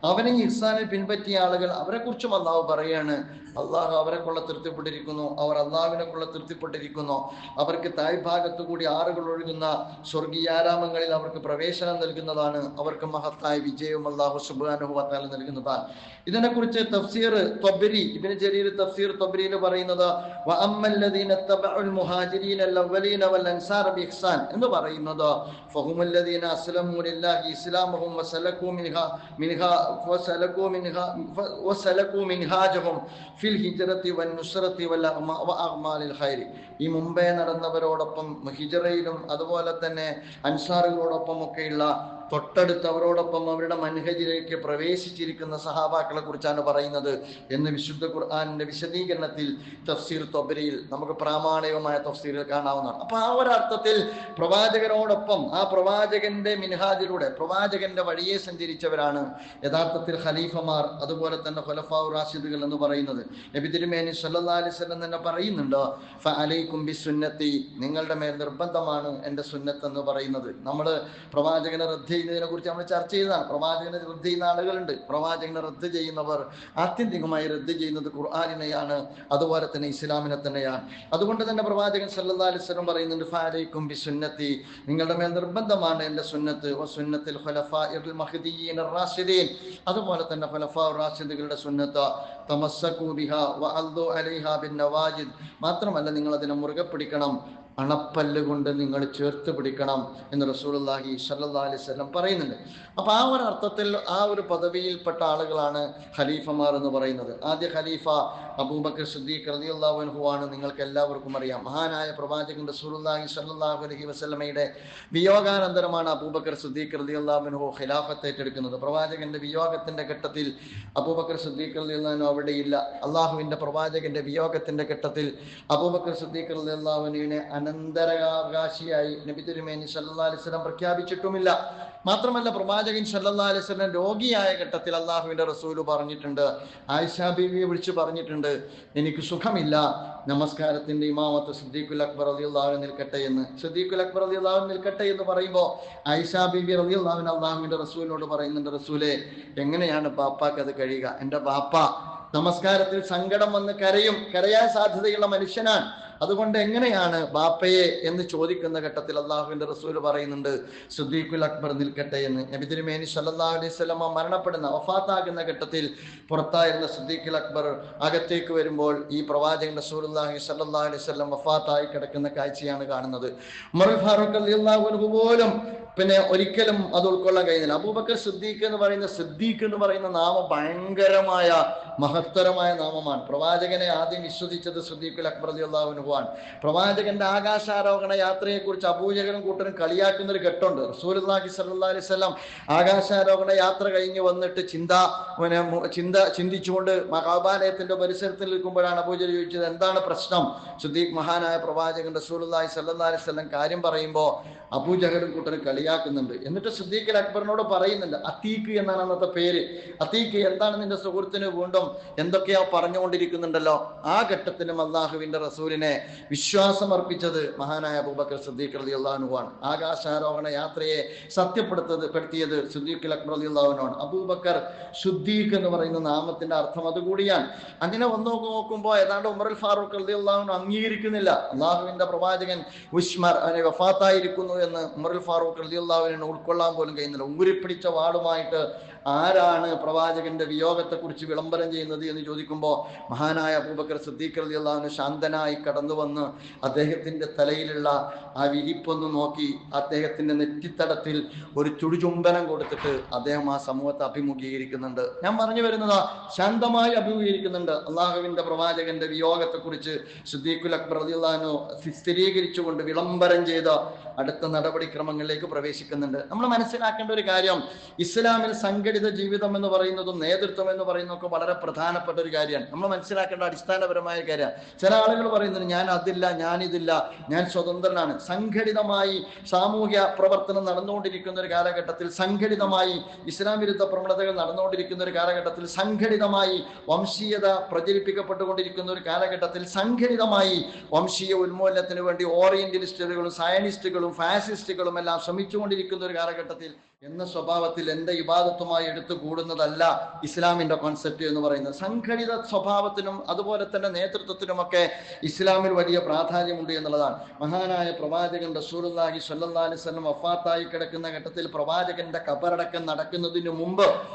അവനെ ഈ ഇഹ്സാനിൽ പിൻപറ്റിയ ആളുകൾ, അവരെ കുറിച്ചും അള്ളാഹു പറയാണ്, അള്ളാഹു അവരെ കൊള്ള തൃപ്തിപ്പെട്ടിരിക്കുന്നു, അവർ അള്ളാഹുവിനെ കൊള്ള തൃപ്തിപ്പെട്ടിരിക്കുന്നു, അവർക്ക് താഴ്ഭാഗത്തു കൂടി ആറുകൾ ഒഴുകുന്ന സ്വർഗീയാരാമങ്ങളിൽ അവർക്ക് പ്രവേശനം നൽകുന്നതാണ്, അവർക്ക് മഹത്തായ വിജയവും അള്ളാഹു സുബ്ഹാനഹു വ തആല നൽകുന്നതാണ്. ഇതിനെക്കുറിച്ച് തഫ്സീർ ത്വബരി, ഇബ്നു ജരീർ തഫ്സീർ ത്വബരിയിൽ പറയുന്നത് വഅമ്മല്ലദീന തബഉൽ മുഹാജിരീന അൽ-അവ്വലീന വൽ അൻസാർ ബിഇഹ്സാൻ എന്ന് പറയുന്നത് ഫഹുമല്ലദീന അസ്ലമു ലില്ലാഹി ഇസ്ലാമഹും വസലകൂ മിൻഹാജഹും ഫിൽ ഹിജ്റതി വൻ നുസ്റതി വൽ അഅ്മാലിൽ ഖൈർ. ഈ മുമ്പേ നടന്നവരോടൊപ്പം ഹിജ്റയിലും അതുപോലെ തന്നെ അൻസാറുകളോടൊപ്പം ഒക്കെയുള്ള തൊട്ടടുത്തവരോടൊപ്പം അവരുടെ മൻഹജിലേക്ക് പ്രവേശിച്ചിരിക്കുന്ന സഹാബാക്കളെ കുറിച്ചാണ് പറയുന്നത് എന്ന് വിശുദ്ധ ഖുർആനിന്റെ വിശദീകരണത്തിൽ തഫ്സീർ തൊബരിയിൽ നമുക്ക് പ്രാമാണികമായ തഫ്സീറിൽ കാണാവുന്നതാണ്. അപ്പൊ ആ ഒരു അർത്ഥത്തിൽ പ്രവാചകരോടൊപ്പം ആ പ്രവാചകന്റെ മിൻഹാജിലൂടെ പ്രവാചകന്റെ വഴിയെ സഞ്ചരിച്ചവരാണ് യഥാർത്ഥത്തിൽ ഖലീഫമാർ, അതുപോലെ തന്നെ ഖുലഫാഉ റാഷിദുകൾ എന്ന് പറയുന്നത്. നബി തിരുമേനി സല്ലല്ലാഹു അലൈഹി വസല്ലം തന്നെ പറയുന്നുണ്ട്, ഫഅലൈക്കും ബിസുന്നത്തി, നിങ്ങളുടെ മേൽ നിർബന്ധമാണ് എൻ്റെ സുന്നത്ത് എന്ന് പറയുന്നത്. നമ്മൾ പ്രവാചകനെ റദ്ദ് ചെയ്യുന്നതിനെ കുറിച്ച് നമ്മൾ ചർച്ച ചെയ്തതാണ്. പ്രവാചകനെ റദ്ദ് ചെയ്യുന്ന ആളുകളുണ്ട്. പ്രവാചകനെ റദ്ദ് ചെയ്യുന്നവർ ആത്യന്തികമായി റദ്ദ് ചെയ്യുന്നത് ഖുർആനിനെയാണ്, അതുപോലെ തന്നെ ഇസ്ലാമിനെ തന്നെയാണ്. അതുകൊണ്ട് തന്നെ പ്രവാചകൻ സല്ലല്ലാഹു അലൈഹി വസല്ലം പറയുന്നുണ്ട്, ഫഅലൈക്കും ബിസുന്നത്തി, നിങ്ങളുടെ മേൽ നിർബന്ധമാണ് എൻ്റെ സുന്നത്ത്, വസുന്നത്തിൽ ഖുലഫാഇൽ മഹ്ദിയ്യീൻ റാഷിദീൻ, അതുപോലെ തന്നെ ഖുലഫാഉ റാഷിദുകളുടെ സുന്നത്ത്, തമസ്സകൂ ബിഹാ വഅദ്ദു അലൈഹാ ബിന്നവാജിദ്, മാത്രമല്ല നിങ്ങൾ അതിനെ മുറുകെ പിടിക്കണം, അണപ്പല്ല് കൊണ്ട് നിങ്ങൾ ചേർത്ത് പിടിക്കണം എന്ന് റസൂലുള്ളാഹി സ്വല്ലല്ലാഹു അലൈഹി വസല്ലം പറയുന്നുണ്ട്. അപ്പൊ ആ ഒരു അർത്ഥത്തിൽ ആ ഒരു പദവിയിൽപ്പെട്ട ആളുകളാണ് ഖലീഫമാർ എന്ന് പറയുന്നത്. ആദ്യ ഖലീഫ അബൂബക്കർ സിദ്ദീഖ് റളിയല്ലാഹു അൻഹു ആണ്. നിങ്ങൾക്ക് എല്ലാവർക്കും അറിയാം, മഹാനായ പ്രവാചകൻ റസൂലുള്ളാഹി സ്വല്ലല്ലാഹു അലൈഹി വസല്ലമയുടെ വിയോഗാനന്തരമാണ് അബൂബക്കർ സിദ്ദീഖ് റളിയല്ലാഹു അൻഹു ഖിലാഫത്ത് ഏറ്റെടുക്കുന്നത്. പ്രവാചകന്റെ വിയോഗത്തിന്റെ ഘട്ടത്തിൽ അബൂബക്കർ സിദ്ദീഖ് റളിയല്ലാഹു അൻഹു അവിടെയില്ല. അള്ളാഹുവിന്റെ പ്രവാചകന്റെ വിയോഗത്തിന്റെ ഘട്ടത്തിൽ അബൂബക്കർ സിദ്ദീഖ് റളിയല്ലാഹു അൻഹുവിനെ അനന്തരാവകാശിയായി നബി തിരുമേനി സല്ലല്ലാഹു അലൈഹി വസല്ലം പ്രഖ്യാപിച്ചിട്ടുമില്ല. മാത്രമല്ല പ്രവാചകൻ സല്ലല്ലാഹു അലൈഹി വസല്ലം രോഗിയായ ഘട്ടത്തിൽ അള്ളാഹുവിന്റെ റസൂല് പറഞ്ഞിട്ടുണ്ട്, ആയിഷ ബീവിയെ വിളിച്ച് പറഞ്ഞിട്ടുണ്ട്, എനിക്ക് സുഖമില്ല, നമസ്കാരത്തിന്റെ ഇമാമത്ത് സിദ്ദീഖുൽ അക്ബർ റളിയല്ലാഹു അൻഹു നിൽക്കട്ടെ എന്ന്. സിദ്ദീഖുൽ അക്ബർ റളിയല്ലാഹു അൻഹു നിൽക്കട്ടെ എന്ന് പറയുമ്പോൾ ആയിഷ ബീവി റളിയല്ലാഹു അൻഹ അള്ളാഹുവിന്റെ റസൂലിനോട് പറയുന്നുണ്ട്, റസൂലെ, എങ്ങനെയാണ് ബാപ്പാക്ക് അത് കഴിയുക? എൻ്റെ ബാപ്പ നമസ്കാരത്തിൽ സങ്കടം വന്ന് കരയാൻ സാധ്യതയുള്ള മനുഷ്യനാണ്, അതുകൊണ്ട് എങ്ങനെയാണ് ബാപ്പയെ എന്ന് ചോദിക്കുന്ന ഘട്ടത്തിൽ അള്ളാഹുവിന്റെ റസൂൽ പറയുന്നുണ്ട്, സിദ്ദീഖുൽ അക്ബർ നിൽക്കട്ടെ എന്ന്. നബി തിരുമേനി സല്ലല്ലാഹു അലൈഹി വസല്ലം മരണപ്പെടുന്ന വഫാത്താകുന്ന ഘട്ടത്തിൽ പുറത്തായിരുന്ന സിദ്ദീഖുൽ അക്ബർ അകത്തേക്ക് വരുമ്പോൾ ഈ പ്രവാചകൻ റസൂലുള്ളാഹി സല്ലല്ലാഹു അലൈഹി വസല്ലം വഫാത്തായി കിടക്കുന്ന കാഴ്ചയാണ് കാണുന്നത്. ഉമർ ഫാറൂഖ് റളിയല്ലാഹു അൻഹു പോലും ഒരിക്കലും അത് ഉൾക്കൊള്ളാൻ കഴിയുന്നില്ല. അബൂബക്കർ സിദ്ദീഖ് എന്ന് പറയുന്ന നാമം ഭയങ്കരമായ മഹത്തരമായ നാമമാണ്. പ്രവാചകനെ ആദ്യം വിശ്വസിച്ചത് സിദ്ദീഖുൽ അക്ബർ റളിയല്ലാഹു അൻഹു ആണ്. പ്രവാചകന്റെ ആകാശാരോഹണ യാത്രയെ കുറിച്ച് അബൂജഹലും കൂട്ടരും കളിയാക്കുന്ന ഒരു ഘട്ടമുണ്ട്. റസൂലുള്ളാഹി സ്വല്ലല്ലാഹു അലൈഹി വസല്ലം ആകാശാരോഹണ യാത്ര കഴിഞ്ഞ് വന്നിട്ട് ചിന്തിച്ചുകൊണ്ട് മഹാബാലയത്തിന്റെ പരിസരത്തിൽ നിൽക്കുമ്പോഴാണ് അബൂജഹൽ ചോദിച്ചത്, എന്താണ് പ്രശ്നം? സിദ്ദീഖ് മഹാനായ പ്രവാചകൻ റസൂലുള്ളാഹി സ്വല്ലല്ലാഹു അലൈഹി വസല്ലം കാര്യം പറയുമ്പോൾ അബൂജഹലും കൂട്ടരും കളിയാക്കുന്നുണ്ട്. എന്നിട്ട് സിദ്ദീഖുൽ അക്ബറിനോട് പറയുന്നുണ്ട്, അത്തീഖ് എന്നാണ് അന്നത്തെ പേര്, അത്തീഖ് എന്താണ് നിന്റെ സുഹൃത്തിന് വീണ്ടും എന്തൊക്കെയാ പറഞ്ഞുകൊണ്ടിരിക്കുന്നുണ്ടല്ലോ. ആ ഘട്ടത്തിലും അള്ളാഹുവിന്റെ റസൂലിനെ വിശ്വാസമർപ്പിച്ചത് മഹാനായ അബൂബക്കർ സിദ്ദീഖ് റളിയല്ലാഹു അൻഹു ആണ്. ആകാശാരോഹണ യാത്രയെ സത്യപ്പെടുത്തിയത് സിദ്ദീഖുൽ അക്ബർ റളിയല്ലാഹു അൻഹു ആണ്. അബൂബക്കർ സിദ്ദീഖ് എന്ന് പറയുന്ന നാമത്തിന്റെ അർത്ഥം അതുകൂടിയാണ്. അങ്ങനെ നോക്കുമ്പോൾ ഏതാണ്ട് ഉമറുൽ ഫാറൂഖ് റളിയല്ലാഹു അൻഹു അംഗീകരിക്കുന്നില്ല, അള്ളാഹുവിന്റെ പ്രവാചകൻ വഫാത്തായിരിക്കുന്നു എന്ന് ഉമറുൽ ഫാറൂഖ് റളിയല്ലാഹു അൻഹു ഉൾക്കൊള്ളാൻ പോലും കഴിയുന്നില്ല. ഊരിപ്പിടിച്ച വാളുമായിട്ട് ആരാണ് പ്രവാചകന്റെ വിയോഗത്തെ കുറിച്ച് വിളംബരം ചെയ്യുന്നത് എന്ന് ചോദിക്കുമ്പോൾ മഹാനായ അബൂബക്കർ സിദ്ദീഖ് റളിയല്ലാഹു അൻഹു ശാന്തനായി കടന്നു വന്ന് അദ്ദേഹത്തിന്റെ തലയിലുള്ള ആ വിരിപ്പൊന്ന് നോക്കി അദ്ദേഹത്തിന്റെ നെറ്റിത്തടത്തിൽ ഒരു ചുടുചുംബനം കൊടുത്തിട്ട് അദ്ദേഹം ആ സമൂഹത്തെ അഭിമുഖീകരിക്കുന്നുണ്ട്. ഞാൻ പറഞ്ഞു വരുന്നതാ, ശാന്തമായി അഭിമുഖീകരിക്കുന്നുണ്ട്. അള്ളാഹുവിന്റെ പ്രവാചകന്റെ വിയോഗത്തെ കുറിച്ച് സിദ്ദീഖുൽ അക്ബർ റളിയല്ലാഹു അൻഹു സ്ഥിരീകരിച്ചുകൊണ്ട് വിളംബരം ചെയ്ത അടുത്ത നടപടിക്രമങ്ങളിലേക്ക് പ്രവേശിക്കുന്നുണ്ട്. നമ്മൾ മനസ്സിലാക്കേണ്ട ഒരു കാര്യം, ഇസ്ലാമിൽ സംഘടിത ജീവിതം എന്ന് പറയുന്നതും നേതൃത്വം എന്ന് പറയുന്നതൊക്കെ വളരെ പ്രധാനപ്പെട്ട ഒരു കാര്യമാണ്. നമ്മൾ മനസ്സിലാക്കേണ്ട അടിസ്ഥാനപരമായ കാര്യമാണ്. ചില ആളുകൾ പറയുന്നത് ഞാൻ അതില്ല, ഞാനിതില്ല, ഞാൻ സ്വതന്ത്രനാണ്. സംഘടിതമായി സാമൂഹ്യ പ്രവർത്തനം നടന്നുകൊണ്ടിരിക്കുന്ന ഒരു കാലഘട്ടത്തിൽ, സംഘടിതമായി ഇസ്ലാം വിരുദ്ധ പ്രവണതകൾ നടന്നുകൊണ്ടിരിക്കുന്ന ഒരു കാലഘട്ടത്തിൽ, സംഘടിതമായി വംശീയത പ്രചരിപ്പിക്കപ്പെട്ടുകൊണ്ടിരിക്കുന്ന ഒരു കാലഘട്ടത്തിൽ, സംഘടിതമായി വംശീയ ഉന്മൂലനത്തിന് വേണ്ടി ഓറിയന്റലിസ്റ്റുകളും സയനിസ്റ്റുകളും ഫാസിസ്റ്റുകളും എല്ലാം ശ്രമിച്ചുകൊണ്ടിരിക്കുന്ന ഒരു കാലഘട്ടത്തിൽ എന്ന സ്വഭാവത്തിൽ എന്റെ ഇബാദത്തുമായി എടുത്തു കൂടുന്നതല്ല ഇസ്ലാമിന്റെ കോൺസെപ്റ്റ് എന്ന് പറയുന്നത്. സംഘടിത സ്വഭാവത്തിനും അതുപോലെ തന്നെ നേതൃത്വത്തിനുമൊക്കെ ഇസ്ലാമിൽ വലിയ പ്രാധാന്യമുണ്ട് എന്നുള്ളതാണ്. മഹാനായ പ്രവാചകൻ റസൂലുള്ളാഹി സ്വല്ലല്ലാഹു അലൈഹി വസല്ലം വഫാത്തായി കിടക്കുന്ന ഘട്ടത്തിൽ പ്രവാചകന്റെ ഖബറടക്കം നടക്കുന്നതിന് മുമ്പ്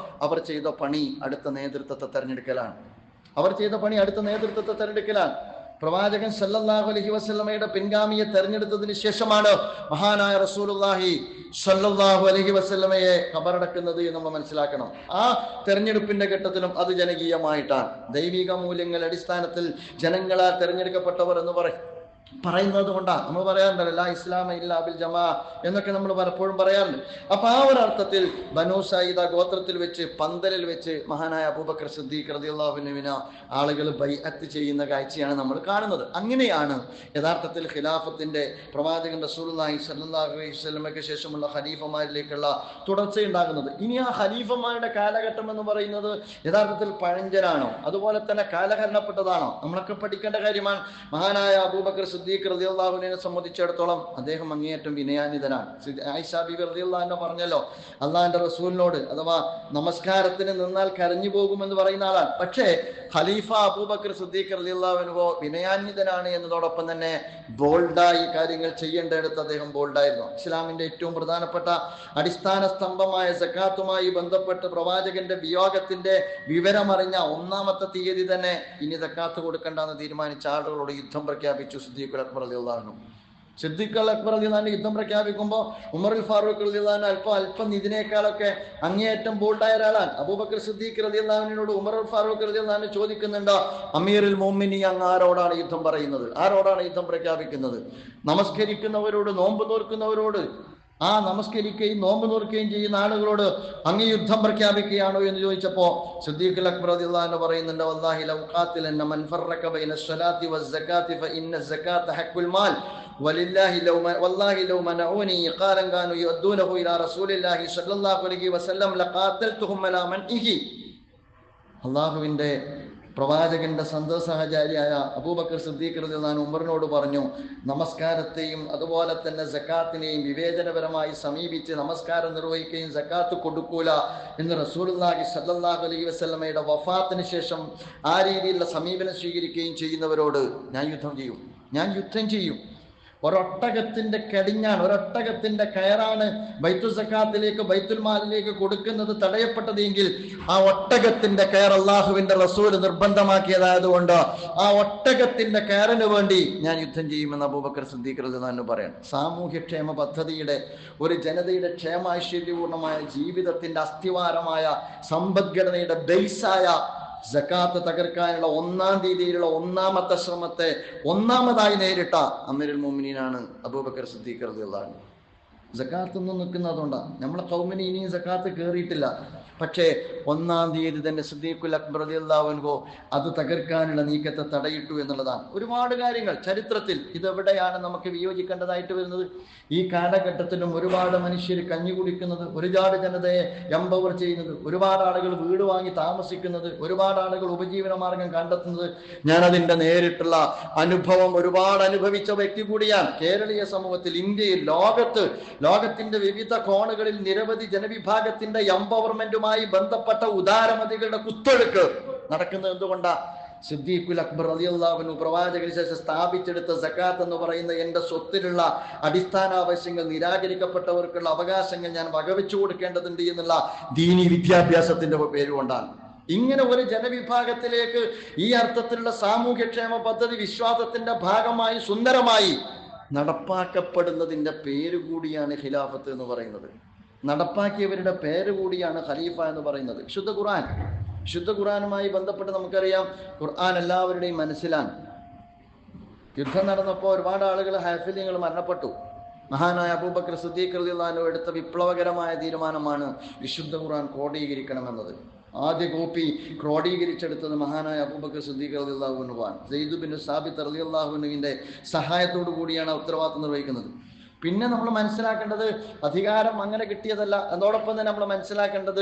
അവർ ചെയ്ത പണി അടുത്ത നേതൃത്വത്തെ തെരഞ്ഞെടുക്കലാണ്. പ്രവാചകൻ സല്ലല്ലാഹു അലൈഹി വസല്ലമയുടെ പിൻഗാമിയെ തെരഞ്ഞെടുത്തതിന് ശേഷമാണ് മഹാനായ റസൂലുള്ളാഹി സല്ലല്ലാഹു അലൈഹി വസല്ലമയെ ഖബറടക്കുന്നത് എന്ന് നമ്മൾ മനസ്സിലാക്കണം. ആ തെരഞ്ഞെടുപ്പിന്റെ ഘട്ടത്തിലും അത് ജനകീയമായിട്ടാണ്. ദൈവിക മൂല്യങ്ങളുടെ അടിസ്ഥാനത്തിൽ ജനങ്ങളാൽ തെരഞ്ഞെടുക്കപ്പെട്ടവർ എന്ന് പറയുന്നത് കൊണ്ടാണ് നമ്മൾ പറയാറുണ്ടല്ലോ ലാ ഇസ്ലാമ ഇല്ലാ ബിൽ ജമാ എന്നൊക്കെ നമ്മൾ പലപ്പോഴും പറയാറുണ്ട്. അപ്പൊ ആ ഒരു അർത്ഥത്തിൽ ബനൂ സഈദ ഗോത്രത്തിൽ വെച്ച് പന്തലിൽ വെച്ച് മഹാനായ അബൂബക്കർ സിദ്ദീഖ് റളിയല്ലാഹു അൻഹുവിനെ ആളുകൾ ബൈഅത്ത് ചെയ്യുന്ന കാഴ്ചയാണ് നമ്മൾ കാണുന്നത്. അങ്ങനെയാണ് യഥാർത്ഥത്തിൽ ഖിലാഫത്തിന്റെ പ്രവാചകൻ റസൂലുള്ളാഹി സ്വല്ലല്ലാഹു അലൈഹി വസല്ലമയ്ക്ക് ശേഷമുള്ള ഖലീഫമാരിലേക്കുള്ള തുടർച്ചയുണ്ടാകുന്നത്. ഇനി ആ ഖലീഫമാരുടെ കാലഘട്ടം എന്ന് പറയുന്നത് യഥാർത്ഥത്തിൽ പഴഞ്ചനാണോ അതുപോലെ തന്നെ കാലഹരണപ്പെട്ടതാണോ? നമ്മളൊക്കെ പഠിക്കേണ്ട കാര്യമാണ്. മഹാനായ അബൂബക്കർ സിദ്ദീഖ് റളിയല്ലാഹു അൻഹുവിനെ സംബന്ധിച്ചിടത്തോളം അദ്ദേഹം അങ്ങേയറ്റം വിനയാന്വിതനാണ്. ആയിഷ ബീബി റളിയല്ലാഹു അൻഹ പറഞ്ഞല്ലോ, അള്ളാഹിന്റെ റസൂലിനോട് അഥവാ നമസ്കാരത്തിന് നിന്നാൽ കരഞ്ഞു പോകുമെന്ന് പറയുന്ന ആളാണ്. പക്ഷേ ഖലീഫ അബൂബക്കർ സിദ്ദീഖ് റളിയല്ലാഹു അൻഹു വിനയാന്വിതനാണ് എന്നതോടൊപ്പം തന്നെ ബോൾഡായി കാര്യങ്ങൾ ചെയ്യേണ്ടടുത്ത് അദ്ദേഹം ബോൾഡായിരുന്നു. ഇസ്ലാമിന്റെ ഏറ്റവും പ്രധാനപ്പെട്ട അടിസ്ഥാന സ്തംഭമായ സക്കാത്തുമായി ബന്ധപ്പെട്ട് പ്രവാചകന്റെ വിയോഗത്തിന്റെ വിവരമറിഞ്ഞ 1-ാമത്തെ തീയതി തന്നെ ഇനി സക്കാത്ത് കൊടുക്കണ്ടെന്ന് തീരുമാനിച്ച ആളുകളോട് യുദ്ധം പ്രഖ്യാപിച്ചു സിദ്ദീഖുൽ അക്ബർ റളിയല്ലാഹു അൻഹു. സിദ്ദീഖുൽ അക്ബർ റളിയല്ലാഹു അൻഹു യുദ്ധം പ്രഖ്യാപിക്കുമ്പോൾ ഉമറുൽ ഫാറൂഖ് റളിയല്ലാഹു അൻഹു അല്പം ഇതിനേക്കാളൊക്കെ അങ്ങേയറ്റം ബോൾഡായ ഒരാളാണ്. അബൂബക്കർ സിദ്ദീഖ് റളിയല്ലാഹു അൻഹുവിനോട് ഉമറുൽ ഫാറൂഖ് റളിയല്ലാഹു അൻഹു ചോദിക്കുന്നുണ്ടോ, അമീറുൽ മുഅ്മിനീൻ അങ്ങ് ആരോടാണ് യുദ്ധം പറയുന്നത്, ആരോടാണ് യുദ്ധം പ്രഖ്യാപിക്കുന്നത്? നമസ്കരിക്കുന്നവരോട്, നോമ്പ് നോർക്കുന്നവരോട്, ആ നമസ്കരിക്കുകയും നോമ്പ് നോർക്കുകയും ചെയ്യുന്ന ആളുകളോട് അങ്ങ് യുദ്ധം പ്രഖ്യാപിക്കുകയാണോ എന്ന് ചോദിച്ചപ്പോ സിദ്ദീഖുൽ അക്ബർ റളിയല്ലാഹു അൻഹു പറയുന്നുണ്ട്, വല്ലാഹി ലൗ ഖാതിലന്ന മൻ ഫറഖ ബൈന സ്വലാത്തി വസ്സകാത്തി ഫഇന്ന സകാത്ത ഹഖ്ഖുൽ മാൽ വലില്ലാഹി ലൗ വല്ലാഹി ലൗ മനഊനി ഖാലൻ കാനു യുദ്ദൂനഹു ഇലാ റസൂലില്ലാഹി സ്വല്ലല്ലാഹു അലൈഹി വസല്ലം ലഖാതൽതുഹും അലാ മൻഇഹി. അല്ലാഹുവിന്റെ പ്രവാചകന്റെ സഹചാരിയായ അബൂബക്കർ സിദ്ദീഖ് റളിയല്ലാഹു അൻഹു ഉമറിനോട് പറഞ്ഞു, നമസ്കാരത്തെയും അതുപോലെ തന്നെ സക്കാത്തിനെയും വിവേചനപരമായി സമീപിച്ച് നമസ്കാരം നിർവഹിക്കുകയും സക്കാത്ത് കൊടുക്കൂല എന്ന് റസൂലുള്ളാഹി സ്വല്ലല്ലാഹു അലൈഹി വസല്ലമയുടെ വഫാത്തിന് ശേഷം ആ രീതിയിലുള്ള സമീപനം സ്വീകരിക്കുകയും ചെയ്യുന്നവരോട് ഞാൻ യുദ്ധം ചെയ്യും. ഒരൊട്ടകത്തിന്റെ കടിഞ്ഞാണ്, ഒരൊട്ടകത്തിന്റെ കയറാണ് ബൈത്തുൽ സക്കാത്തിലേക്ക് ബൈത്തുൽ മാലിലേക്ക് കൊടുക്കുന്നത് തടയപ്പെട്ടതെങ്കിൽ ആ ഒട്ടകത്തിന്റെ കയർ അള്ളാഹുവിന്റെ റസൂൽ നിർബന്ധമാക്കിയതായതുകൊണ്ട് ആ ഒട്ടകത്തിന്റെ കയറിന് വേണ്ടി ഞാൻ യുദ്ധം ചെയ്യുമെന്ന് അബൂബക്കർ സിദ്ദീഖ് റളിയല്ലാഹു അൻഹു പറയാൻ. സാമൂഹ്യക്ഷേമ പദ്ധതിയുടെ ഒരു ജനതയുടെ ക്ഷേമൈശ്വര്യപൂർണമായ ജീവിതത്തിന്റെ അസ്ഥിവാരമായ സമ്പദ്ഘടനയുടെ ബേസായ സക്കാത്ത് തകർക്കാനുള്ള 1-ാം തീയതിയിലുള്ള 1-ാമത്തെ ശ്രമത്തെ ഒന്നാമതായി നേരിട്ട അമീറുൽ മുഅ്മിനീനാണ് അബൂബക്കർ സിദ്ദീഖ് റളിയല്ലാഹു അൻഹു. സക്കാത്ത് ഒന്നും നിൽക്കുന്നതുകൊണ്ടാണ് നമ്മളെ ഖൗമിന് ഇനിയും സക്കാത്ത് കയറിയിട്ടില്ല. പക്ഷേ 1-ാം തീയതി തന്നെ സിദ്ദീഖുൽ അക്ബർ റളിയല്ലാഹു അൻഹു അത് തകർക്കാനുള്ള നീക്കത്തെ തടയിട്ടു എന്നുള്ളതാണ്. ഒരുപാട് കാര്യങ്ങൾ ചരിത്രത്തിൽ ഇതെവിടെയാണ് നമുക്ക് വിയോജിക്കേണ്ടതായിട്ട് വരുന്നത്? ഈ കാലഘട്ടത്തിലും ഒരുപാട് മനുഷ്യർ കഞ്ഞി കുടിക്കുന്നത്, ഒരുപാട് ജനതയെ എംപവർ ചെയ്യുന്നത്, ഒരുപാട് ആളുകൾ വീട് വാങ്ങി താമസിക്കുന്നത്, ഒരുപാട് ആളുകൾ ഉപജീവന മാർഗം കണ്ടെത്തുന്നത്, ഞാനതിൻ്റെ നേരിട്ടുള്ള അനുഭവം ഒരുപാട് അനുഭവിച്ച വ്യക്തി കൂടിയാണ്. കേരളീയ സമൂഹത്തിൽ, ഇന്ത്യയിൽ, ലോകത്തിന്റെ വിവിധ കോണുകളിൽ നിരവധി ജനവിഭാഗത്തിന്റെ എംപവർമെന്റുമായി ബന്ധപ്പെട്ട ഉദാരമതികളുടെ കുത്തൊഴുക്ക് നടക്കുന്നത് എന്തുകൊണ്ടാ? സിദ്ദീഖുൽ അക്ബർ റളിയല്ലാഹു അൻഹു പ്രവാചകന് ശേഷം സ്ഥാപിച്ചെടുത്ത സക്കാത്ത് എന്ന് പറയുന്ന എൻ്റെ സ്വത്തിലുള്ള അടിസ്ഥാന ആവശ്യങ്ങൾ, നിരാകരിക്കപ്പെട്ടവർക്കുള്ള അവകാശങ്ങൾ ഞാൻ വകവെച്ചു കൊടുക്കേണ്ടതുണ്ട് എന്നുള്ള ദീനി വിദ്യാഭ്യാസത്തിന്റെ പേരുകൊണ്ടാണ്. ഇങ്ങനെ ഒരു ജനവിഭാഗത്തിലേക്ക് ഈ അർത്ഥത്തിലുള്ള സാമൂഹ്യക്ഷേമ പദ്ധതി വിശ്വാസത്തിന്റെ ഭാഗമായി സുന്ദരമായി നടപ്പാക്കപ്പെടുന്നതിൻ്റെ പേര് കൂടിയാണ് ഖിലാഫത്ത് എന്ന് പറയുന്നത്. നടപ്പാക്കിയവരുടെ പേര് കൂടിയാണ് ഖലീഫ എന്ന് പറയുന്നത്. ശുദ്ധ ഖുർആനുമായി ബന്ധപ്പെട്ട് നമുക്കറിയാം, ഖുർആൻ എല്ലാവരുടെയും മനസ്സിലാണ്. യുദ്ധം നടന്നപ്പോൾ ഒരുപാട് ആളുകൾ, ഹാഫിലിങ്ങൾ മരണപ്പെട്ടു. മഹാനായ അബൂബക്കർ സിദ്ദീഖ് റളിയല്ലാഹു അൻഹു എടുത്ത വിപ്ലവകരമായ തീരുമാനമാണ് വിശുദ്ധ ഖുർആൻ ക്രോഡീകരിക്കണമെന്നത്. ആദ്യ കോപ്പി ക്രോഡീകരിച്ചെടുത്തത് മഹാനായ അബൂബക്കർ സിദ്ദീഖ് റളിയല്ലാഹു അൻഹു ആണ്. സെയ്ദ് ബിൻ സാബിത്ത് റളിയല്ലാഹു അൻഹുവിന്റെ സഹായത്തോടു കൂടിയാണ് ഉത്തരവാദിത്വം നിർവഹിക്കുന്നത്. പിന്നെ നമ്മൾ മനസ്സിലാക്കേണ്ടത് അധികാരം അങ്ങനെ കിട്ടിയതല്ല. അതോടൊപ്പം തന്നെ നമ്മൾ മനസ്സിലാക്കേണ്ടത്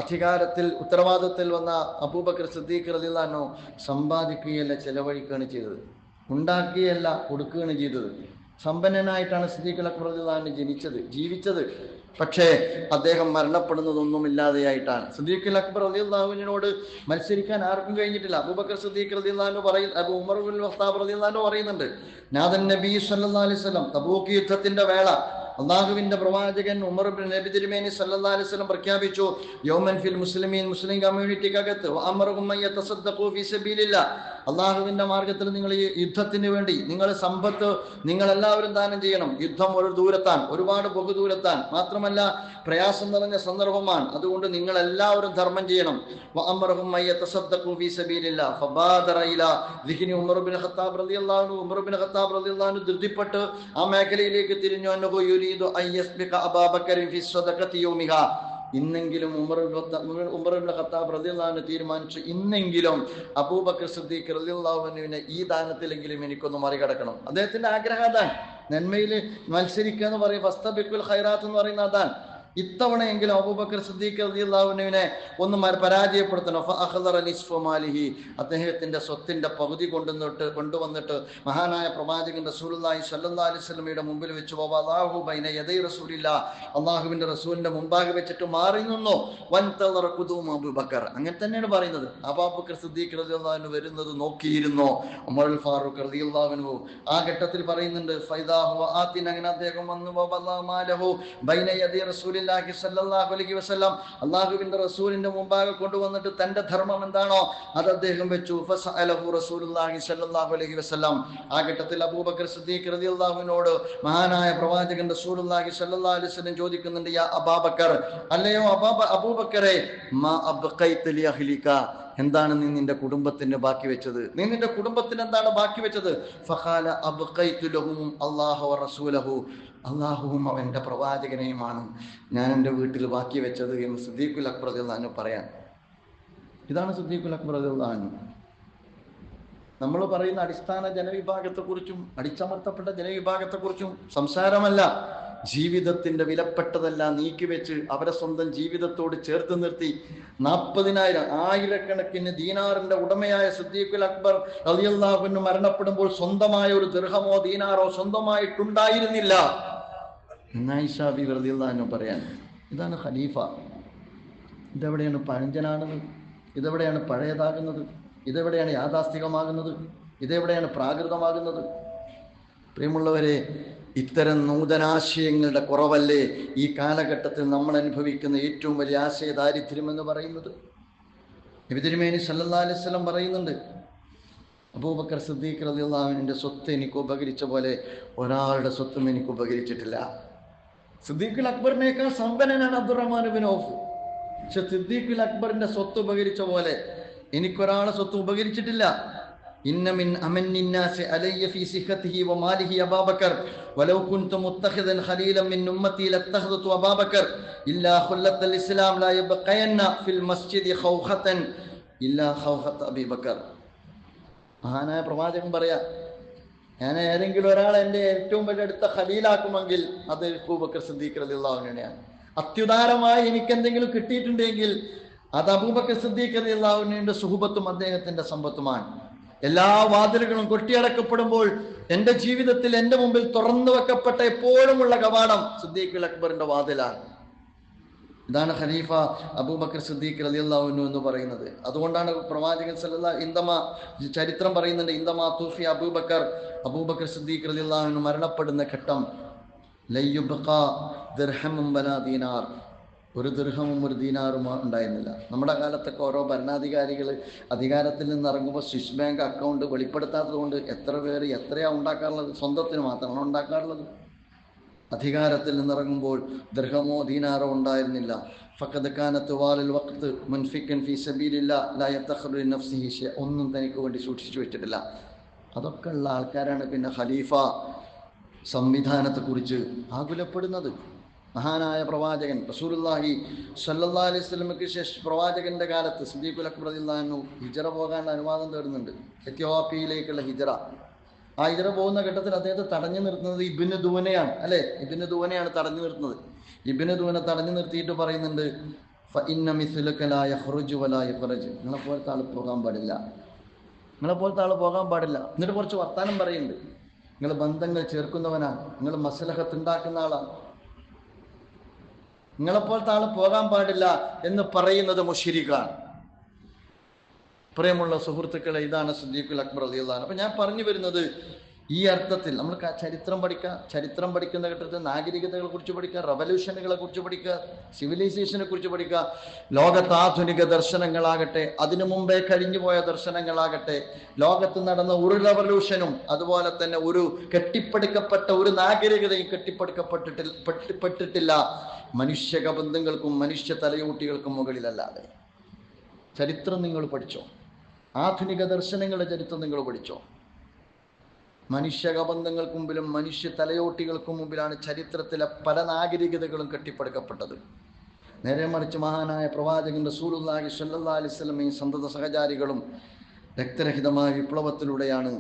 അധികാരത്തിൽ ഉത്തരവാദിത്തത്തിൽ വന്ന അബൂബക്കർ സിദ്ദീഖ് റളിയല്ലാഹു അൻഹു സമ്പാദിക്കുകയല്ല, ചെലവഴിക്കുകയാണ് ചെയ്തത്. ഉണ്ടാക്കുകയല്ല, കൊടുക്കുകയാണ് ചെയ്തത്. സമ്പന്നനായിട്ടാണ് സിദ്ദീഖുൽ അക്ബർ റളിയല്ലാഹു അൻഹു ജീവിച്ചത്. പക്ഷേ അദ്ദേഹം മരണപ്പെടുന്നതൊന്നുമില്ലാതെയായിട്ടാണ്. സിദ്ദീഖുൽ അക്ബർ റളിയല്ലാഹു അൻഹുവിനോട് മത്സരിക്കാൻ ആർക്കും കഴിഞ്ഞിട്ടില്ല. അബൂബക്കർ സിദ്ദീഖ് റളിയല്ലാഹു അൻഹു അബൂ ഉമർ ഇബ്നുൽ ഖത്താബ് റളിയല്ലാഹു അൻഹു പറയുന്നുണ്ട്, നാദൻ നബി സല്ലല്ലാഹു അലൈഹി വസല്ലം തബൂക്ക് യുദ്ധത്തിന്റെ വേള അള്ളാഹുവിന്റെ പ്രവാചകൻ ഉമർ ഇബ്നു നബി തിരുമേനി സല്ലല്ലാഹു അലൈഹി വസല്ലം പ്രഖ്യാപിച്ചു, യൗമൻ ഫിൽ മുസ്ലിമീൻ, മുസ്ലിം കമ്മ്യൂണിറ്റിക്കകത്ത് അമറുഹും യതസദ്ദഖൂ ഫീ സബീലില്ലാഹ്, അള്ളാഹുവിന്റെ മാർഗത്തിൽ നിങ്ങൾ ഈ യുദ്ധത്തിന് വേണ്ടി നിങ്ങൾ സമ്പത്ത് നിങ്ങളെല്ലാവരും ദാനം ചെയ്യണം. യുദ്ധം ഒരു ദൂരത്താൻ, ഒരുപാട് ബഹുദൂരത്താൻ, മാത്രമല്ല പ്രയാസം നിറഞ്ഞ സന്ദർഭമാണ്. അതുകൊണ്ട് നിങ്ങൾ എല്ലാവരും ധർമ്മം ചെയ്യണം. ധൃതിപ്പെട്ട് ആ മേഖലയിലേക്ക് തിരിഞ്ഞു. ഇന്നെങ്കിലും ഉമർ ഇബ്നു ഖത്താബ് റളിയല്ലാഹു അൻഹു തീരുമാനിച്ചു, ഇന്നെങ്കിലും അബൂബക്കർ സിദ്ദീഖ് റളിയല്ലാഹു അൻഹുവിനെ ഈ ദാനത്തിലെങ്കിലും എനിക്കൊന്ന് മറികടക്കണം. അദ്ദേഹത്തിന്റെ ആഗ്രഹം അതാണ്. നന്മയിൽ മത്സരിക്കുക എന്ന് പറയും, ഫസ്തബിഖുൽ ഖൈറാത്ത് എന്ന് പറയുന്ന അതാണ്. ഇത്തവണയെങ്കിലും അബൂബക്കർ സിദ്ദീഖ് റളിയല്ലാഹു അൻഹുവിനെ ഒന്ന് പരാജയപ്പെടുത്തണം. ഫഅഖദറ നിസ്ഫു മാലിഹി, അദ്ദേഹത്തിന്റെ സ്വത്തിന്റെ പകുതി കൊണ്ടുവന്നിട്ട് മഹാനായ പ്രവാചകൻ റസൂലുള്ളാഹി സ്വല്ലല്ലാഹു അലൈഹി വസല്ലമയുടെ മുമ്പിൽ വെച്ച് വദഅഹു ബൈന യദൈ റസൂലില്ലാഹ്, അല്ലാഹുവിന്റെ റസൂലിന്റെ മുമ്പാകെ വെച്ചിട്ട് മാറി നിന്നു. വൻതളറ ഖുദൂം അബൂബക്കർ, അങ്ങനെ തന്നെയാണ് പറയുന്നത്. അബൂബക്കർ സിദ്ദീഖ് റളിയല്ലാഹു അൻഹു വരുന്നത് നോക്കിയിരുന്നു. ഉമർ ഫാറൂഖ് റളിയല്ലാഹു അൻഹു ആ ഘട്ടത്തിൽ പറയുന്നുണ്ട്, ഫൈദാ ഹുവ ആതിൻ, അങ്ങനെ അദ്ദേഹം വന്നു വബല്ലമാലഹു ബൈന യദൈ റസൂലി സല്ലല്ലാഹു അലൈഹി വസല്ലം, അല്ലാഹുവിന്റെ റസൂലിന്റെ മുമ്പാകെ കൊണ്ടുവന്നിട്ട് തന്റെ ധർമ്മം എന്താണോ അത് അദ്ദേഹം വെച്ചു. ഫസഅലഹു റസൂലുള്ളാഹി സല്ലല്ലാഹു അലൈഹി വസല്ലം, ആ ഘട്ടത്തിൽ അബൂബക്കർ സിദ്ദീഖ് റളിയല്ലാഹു അൻഹുവോട് മഹാനായ പ്രവാചകൻ റസൂലുള്ളാഹി സല്ലല്ലാഹു അലൈഹി വസല്ലം ചോദിക്കുന്നുണ്ട്, യാ അബൂബക്കർ, അല്ലയോ അബൂബക്കറെ, മാ അബ്ഖൈത ലി അഹ്ലിക, എന്താണ് നീ നിന്റെ കുടുംബത്തിന് ബാക്കി വെച്ചത്? നീ നിന്റെ കുടുംബത്തിന് എന്താണ് ബാക്കി വെച്ചത്? ഫഖാല അബ്ഖൈതു ലഹും അല്ലാഹു വറസൂലഹു, അള്ളാഹുവും അവന്റെ പ്രവാചകനെയുമാണ് ഞാൻ എൻ്റെ വീട്ടിൽ ബാക്കി വെച്ചത് എന്ന് സിദ്ദീഖുൽ അക്ബർ റളിയല്ലാഹു അൻഹു പറയാൻ. ഇതാണ് സിദ്ദീഖുൽ അക്ബർ റളിയല്ലാഹു അൻഹു. നമ്മൾ പറയുന്ന അടിസ്ഥാന ജനവിഭാഗത്തെക്കുറിച്ചും അടിച്ചമർത്തപ്പെട്ട ജനവിഭാഗത്തെക്കുറിച്ചും സംസാരമല്ല. ജീവിതത്തിന്റെ വിലപ്പെട്ടതെല്ലാം നീക്കിവെച്ച് അവരെ സ്വന്തം ജീവിതത്തോട് ചേർത്ത് നിർത്തി 40,000 ആയിരക്കണക്കിന് ദീനാറിന്റെ ഉടമയായ സിദ്ദീഖുൽ അക്ബർ റളിയല്ലാഹു അൻഹു മരണപ്പെടുമ്പോൾ സ്വന്തമായ ഒരു ദിർഹമോ ദീനാറോ സ്വന്തമായിട്ടുണ്ടായിരുന്നില്ല. ആയിഷ ബിബി റളിയല്ലാഹു അൻഹ പറയാൻ, ഇതാണ് ഖലീഫ. ഇതെവിടെയാണ് പഴഞ്ചനാകുന്നത്? ഇതെവിടെയാണ് പഴയതാകുന്നത്? ഇതെവിടെയാണ് യാഥാസ്ഥികമാകുന്നത്? ഇതെവിടെയാണ് പ്രാകൃതമാകുന്നത്? പ്രിയമുള്ളവരെ, ഇത്തരം നൂതനാശയങ്ങളുടെ കുറവല്ലേ ഈ കാലഘട്ടത്തിൽ നമ്മൾ അനുഭവിക്കുന്ന ഏറ്റവും വലിയ ആശയ ദാരിദ്ര്യം എന്ന് പറയുന്നത്? നബി തിരുമേനി സല്ലല്ലാഹു അലൈഹി വസല്ലം പറയുന്നുണ്ട്, അബൂബക്കർ സിദ്ദീഖ് റളിയല്ലാഹു അൻഹുവിന്റെ സ്വത്ത് എനിക്ക് ഉപകരിച്ച പോലെ ഒരാളുടെ സ്വത്തും എനിക്ക് ഉപകരിച്ചിട്ടില്ല. സിദ്ദീഖുൽ അക്ബറിനേക്കാൾ സമ്പന്നനാണ് അബ്ദുറഹ്മാൻ ഇബ്നു ഔഫ്. പക്ഷെ സിദ്ദീഖുൽ അക്ബറിന്റെ സ്വത്ത് ഉപകരിച്ച പോലെ എനിക്കൊരാളെ സ്വത്ത് ഉപകരിച്ചിട്ടില്ല. ഇന്ന മിൻ അമന്നിന്നാസി അലയ്യ ഫീ സിഹ്ഹതിഹി വമാലിഹി അബൂബക്കർ വലൗ കുൻതു മുത്തഖിദൻ ഖലീലൻ മിൻ ഉമ്മത്തി ലത്തഖദതു അബൂബക്കർ ഇല്ലാ ഖുല്ലത്തുൽ ഇസ്ലാം ലാ യബ്ഖയന്ന ഫിൽ മസ്ജിദി ഖൗഖതൻ ഇല്ലാ ഖൗഖത അബൂബക്കർ. മഹാനായ പ്രവാചകൻ പറയാ, ഞാൻ ഏതെങ്കിലും ഒരാളെ എൻ്റെ ഏറ്റവും വലിയ അടുത്ത ഖലീലാക്കുമെങ്കിൽ അത് അബൂബക്കർ സിദ്ദീഖ് റളിയല്ലാഹു അൻഹുവിനെയാണ്. അത്യുദാരമായി എനിക്ക് എന്തെങ്കിലും കിട്ടിയിട്ടുണ്ടെങ്കിൽ അത് അബൂബക്കർ സിദ്ദീഖ് റളിയല്ലാഹു അൻഹുവിന്റെ സുഹബത്തും അദ്ദേഹത്തിന്റെ സമ്പത്തുമാണ്. എല്ലാ വാതിലുകളും കൊട്ടിയടക്കപ്പെടുമ്പോൾ എൻ്റെ ജീവിതത്തിൽ എൻ്റെ മുമ്പിൽ തുറന്നു വെക്കപ്പെട്ട എപ്പോഴുമുള്ള കവാടം സിദ്ദീഖുൽ അക്ബറിന്റെ വാതിലാണ്. ഇതാണ് ഖലീഫ അബൂബക്കർ സിദ്ദീഖ് റളിയല്ലാഹു അൻഹു എന്ന് പറയുന്നത്. അതുകൊണ്ടാണ് പ്രവാചകൻ ചരിത്രം പറയുന്നുണ്ട്, ഇന്ദമാ തൂഫി അബൂബക്കർ സിദ്ദീഖ് റളിയല്ലാഹു അൻഹു മരണപ്പെടുന്ന ഘട്ടം ലയ്യുബ്ഖാ ദിർഹമും വലാ ദീനാർ, ഒരു ദിർഹമും ഒരു ദീനാറും ഉണ്ടായിരുന്നില്ല. നമ്മുടെ കാലത്തൊക്കെ ഓരോ ഭരണാധികാരികൾ അധികാരത്തിൽ നിന്ന് ഇറങ്ങുമ്പോൾ സ്വിസ് ബാങ്ക് അക്കൗണ്ട് വെളിപ്പെടുത്താത്തത് കൊണ്ട് എത്ര പേര് എത്രയാണ് ഉണ്ടാക്കാറുള്ളത്? സ്വന്തത്തിന് മാത്രമാണ് ഉണ്ടാക്കാറുള്ളത്. അധികാരത്തിൽ നിന്നിറങ്ങുമ്പോൾ ദിർഹമോ ദീനാറോ ഉണ്ടായിരുന്നില്ല. ഫഖദ് കാനത്ത് വാലിൽ വഖ്ത് മുൻഫിക്കൻ ഫീ സബീലില്ലാഹ് ലാ യതഖറു നഫ്സിഹി ഷൈഅ, ഒന്നും തനിക്ക് വേണ്ടി സൂക്ഷിച്ചു വെച്ചിട്ടില്ല. അതൊക്കെ ഉള്ള ആൾക്കാരാണ് പിന്നെ ഖലീഫ സംവിധാനത്തെക്കുറിച്ച് ആകുലപ്പെടുന്നത്. മഹാനായ പ്രവാചകൻ റസൂലുള്ളാഹി സ്വല്ലല്ലാഹു അലൈഹി വസല്ലമയ്ക്ക് ശേഷം പ്രവാചകന്റെ കാലത്ത് സിദ്ദീഖുൽ അക്ബർ റളിയല്ലാഹു അൻഹു ഹിജ്റ പോകാനുള്ള അനുവാദം തേടുന്നുണ്ട്, എത്യോപ്യയിലേക്കുള്ള ഹിജ്റ. ആ ഹിജ്റ പോകുന്ന ഘട്ടത്തിൽ അദ്ദേഹത്തെ തടഞ്ഞു നിർത്തുന്നത് ഇബ്നു ദൂനയാണ്, അല്ലെ? ഇബ്നു ദൂനയാണ് തടഞ്ഞു നിർത്തുന്നത്. ഇബ്നു ദൂന തടഞ്ഞു നിർത്തിയിട്ട് പറയുന്നുണ്ട്, ഫഇന്ന മിസ്ലക ലാ യഖ്റുജു വലാ യഖ്റജ്, നിങ്ങളെപ്പോലത്തെ ആൾ പോകാൻ പാടില്ല, നിങ്ങളെപ്പോലത്തെ ആൾ പോകാൻ പാടില്ല. എന്നിട്ട് കുറച്ച് വർത്താനം പറയുന്നുണ്ട്, നിങ്ങൾ ബന്ധങ്ങൾ ചേർക്കുന്നവനാണ്, നിങ്ങൾ മസ്ലഹത്ത് ഉണ്ടാക്കുന്ന ആളാണ്, നിങ്ങളെപ്പോലത്തെ ആൾ പോകാൻ പാടില്ല എന്ന് പറയുന്നത് മുശ്രിക്കാണ്. പ്രിയമുള്ള സുഹൃത്തുക്കളെ, ഇതാണ് സിദ്ദീഖുൽ അക്ബർ റളിയല്ലാഹു അൻഹു. അപ്പൊ ഞാൻ പറഞ്ഞു വരുന്നത്, ഈ അർത്ഥത്തിൽ നമ്മൾ ചരിത്രം പഠിക്കുക, ചരിത്രം പഠിക്കുന്ന ഘട്ടത്തിൽ നാഗരികതകളെ കുറിച്ച് പഠിക്കുക, റവല്യൂഷനുകളെ കുറിച്ച് പഠിക്കുക, സിവിലൈസേഷനെ കുറിച്ച് പഠിക്കുക. ലോകത്ത് ആധുനിക ദർശനങ്ങളാകട്ടെ, അതിനു മുമ്പേ കഴിഞ്ഞുപോയ ദർശനങ്ങളാകട്ടെ, ലോകത്ത് നടന്ന ഒരു റവല്യൂഷനും അതുപോലെ തന്നെ ഒരു കെട്ടിപ്പടുക്കപ്പെട്ട ഒരു നാഗരികതയും കെട്ടിപ്പടുക്കപ്പെട്ടിട്ടില്ല മനുഷ്യകബന്ധങ്ങൾക്കും മനുഷ്യ തലയോട്ടികൾക്കും മുകളിലല്ലാതെ. ചരിത്രം നിങ്ങൾ പഠിച്ചോ, ആധുനിക ദർശനങ്ങളുടെ ചരിത്രം നിങ്ങൾ പഠിച്ചോ. മനുഷ്യകബന്ധങ്ങൾക്ക് മുമ്പിലും മനുഷ്യ തലയോട്ടികൾക്കും മുമ്പിലാണ് ചരിത്രത്തിലെ പല നാഗരികതകളും കെട്ടിപ്പടുക്കപ്പെട്ടത്. നേരെ മറിച്ച് മഹാനായ പ്രവാചകൻ റസൂലുള്ളാഹി സ്വല്ലല്ലാഹി അലൈഹി വസല്ലമയും സന്തത സഹചാരികളും രക്തരഹിതമായ വിപ്ലവത്തിലൂടെയാണ്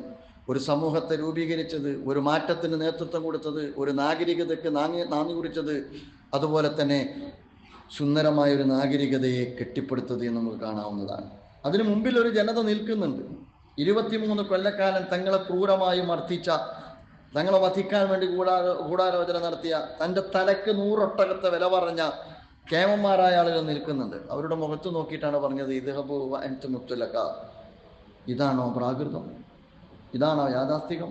ഒരു സമൂഹത്തെ രൂപീകരിച്ചത്, ഒരു മാറ്റത്തിന് നേതൃത്വം കൊടുത്തത്, ഒരു നാഗരികതയ്ക്ക് നാന്ദി കുറിച്ചത്, അതുപോലെ തന്നെ സുന്ദരമായ ഒരു നാഗരികതയെ കെട്ടിപ്പടുത്തത് എന്ന് നമുക്ക് കാണാവുന്നതാണ്. അതിനു മുമ്പിൽ ഒരു ജനത നിൽക്കുന്നുണ്ട്. 23 കൊല്ലക്കാലം തങ്ങളെ ക്രൂരമായി മർദ്ദിച്ച, തങ്ങളെ വധിക്കാൻ വേണ്ടി ഗൂഢാലോചന നടത്തിയ, തൻ്റെ തലക്ക് 100 ഒട്ടകത്തെ വില പറഞ്ഞ കേമന്മാരായ ആളുകൾ നിൽക്കുന്നുണ്ട്. അവരുടെ മുഖത്ത് നോക്കിയിട്ടാണ് പറഞ്ഞത്, ഇദ്ഹബൂ വഅൻതും മുത്തുലക. ഇതാണോ പ്രാകൃതം? ഇതാണോ യാഥാസ്ഥികം?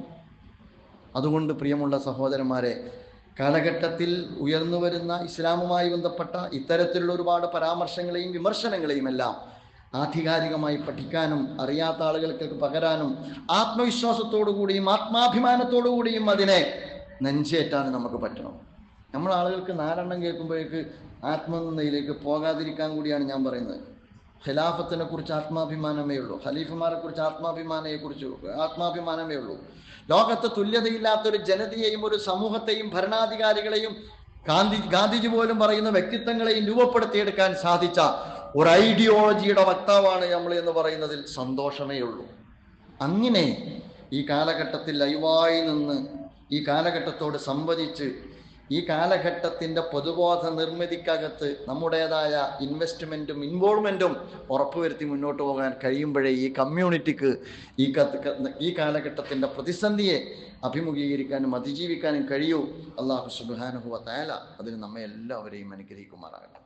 അതുകൊണ്ട് പ്രിയമുള്ള സഹോദരന്മാരെ, കാലഘട്ടത്തിൽ ഉയർന്നു വരുന്ന ഇസ്ലാമുമായി ബന്ധപ്പെട്ട ഇത്തരത്തിലുള്ള ഒരുപാട് പരാമർശങ്ങളെയും വിമർശനങ്ങളെയും എല്ലാം ആധികാരികമായി പഠിക്കാനും അറിയാത്ത ആളുകൾക്ക് പകരാനും ആത്മവിശ്വാസത്തോടു കൂടിയും ആത്മാഭിമാനത്തോടു കൂടിയും അതിനെ നെഞ്ചേറ്റാൻ നമുക്ക് പറ്റണം. നമ്മൾ ആളുകൾക്ക് 4 എണ്ണം കേൾക്കുമ്പോഴേക്ക് ആത്മനിന്ദയിലേക്ക് പോകാതിരിക്കാൻ കൂടിയാണ് ഞാൻ പറയുന്നത്. ഖിലാഫത്തിനെ കുറിച്ച് ആത്മാഭിമാനമേ ഉള്ളൂ, ഖലീഫമാരെ കുറിച്ച് ആത്മാഭിമാനമേ ഉള്ളൂ. ലോകത്ത് തുല്യതയില്ലാത്തൊരു ജനതയെയും ഒരു സമൂഹത്തെയും ഭരണാധികാരികളെയും ഗാന്ധിജി പോലും പറയുന്ന വ്യക്തിത്വങ്ങളെയും രൂപപ്പെടുത്തിയെടുക്കാൻ സാധിച്ച ഒരു ഐഡിയോളജിയുടെ വക്താവാണ് നമ്മൾ എന്ന് പറയുന്നതിൽ സന്തോഷമേ ഉള്ളൂ. അങ്ങനെ ഈ കാലഘട്ടത്തിൽ ലൈവായി നിന്ന് ഈ കാലഘട്ടത്തോട് സംവദിച്ച് ഈ കാലഘട്ടത്തിൻ്റെ പൊതുബോധ നിർമ്മിതിക്കകത്ത് നമ്മുടേതായ ഇൻവെസ്റ്റ്മെൻറ്റും ഇൻവോൾവ്മെൻറ്റും ഉറപ്പുവരുത്തി മുന്നോട്ട് പോകാൻ കഴിയുമ്പോഴേ ഈ കമ്മ്യൂണിറ്റിക്ക് ഈ കാലഘട്ടത്തിൻ്റെ പ്രതിസന്ധിയെ അഭിമുഖീകരിക്കാനും അതിജീവിക്കാനും കഴിയൂ. അല്ലാഹു സുബ്ഹാനഹു വ തആല അതിന് നമ്മെ എല്ലാവരെയും അനുഗ്രഹിക്കുമാറാകട്ടെ.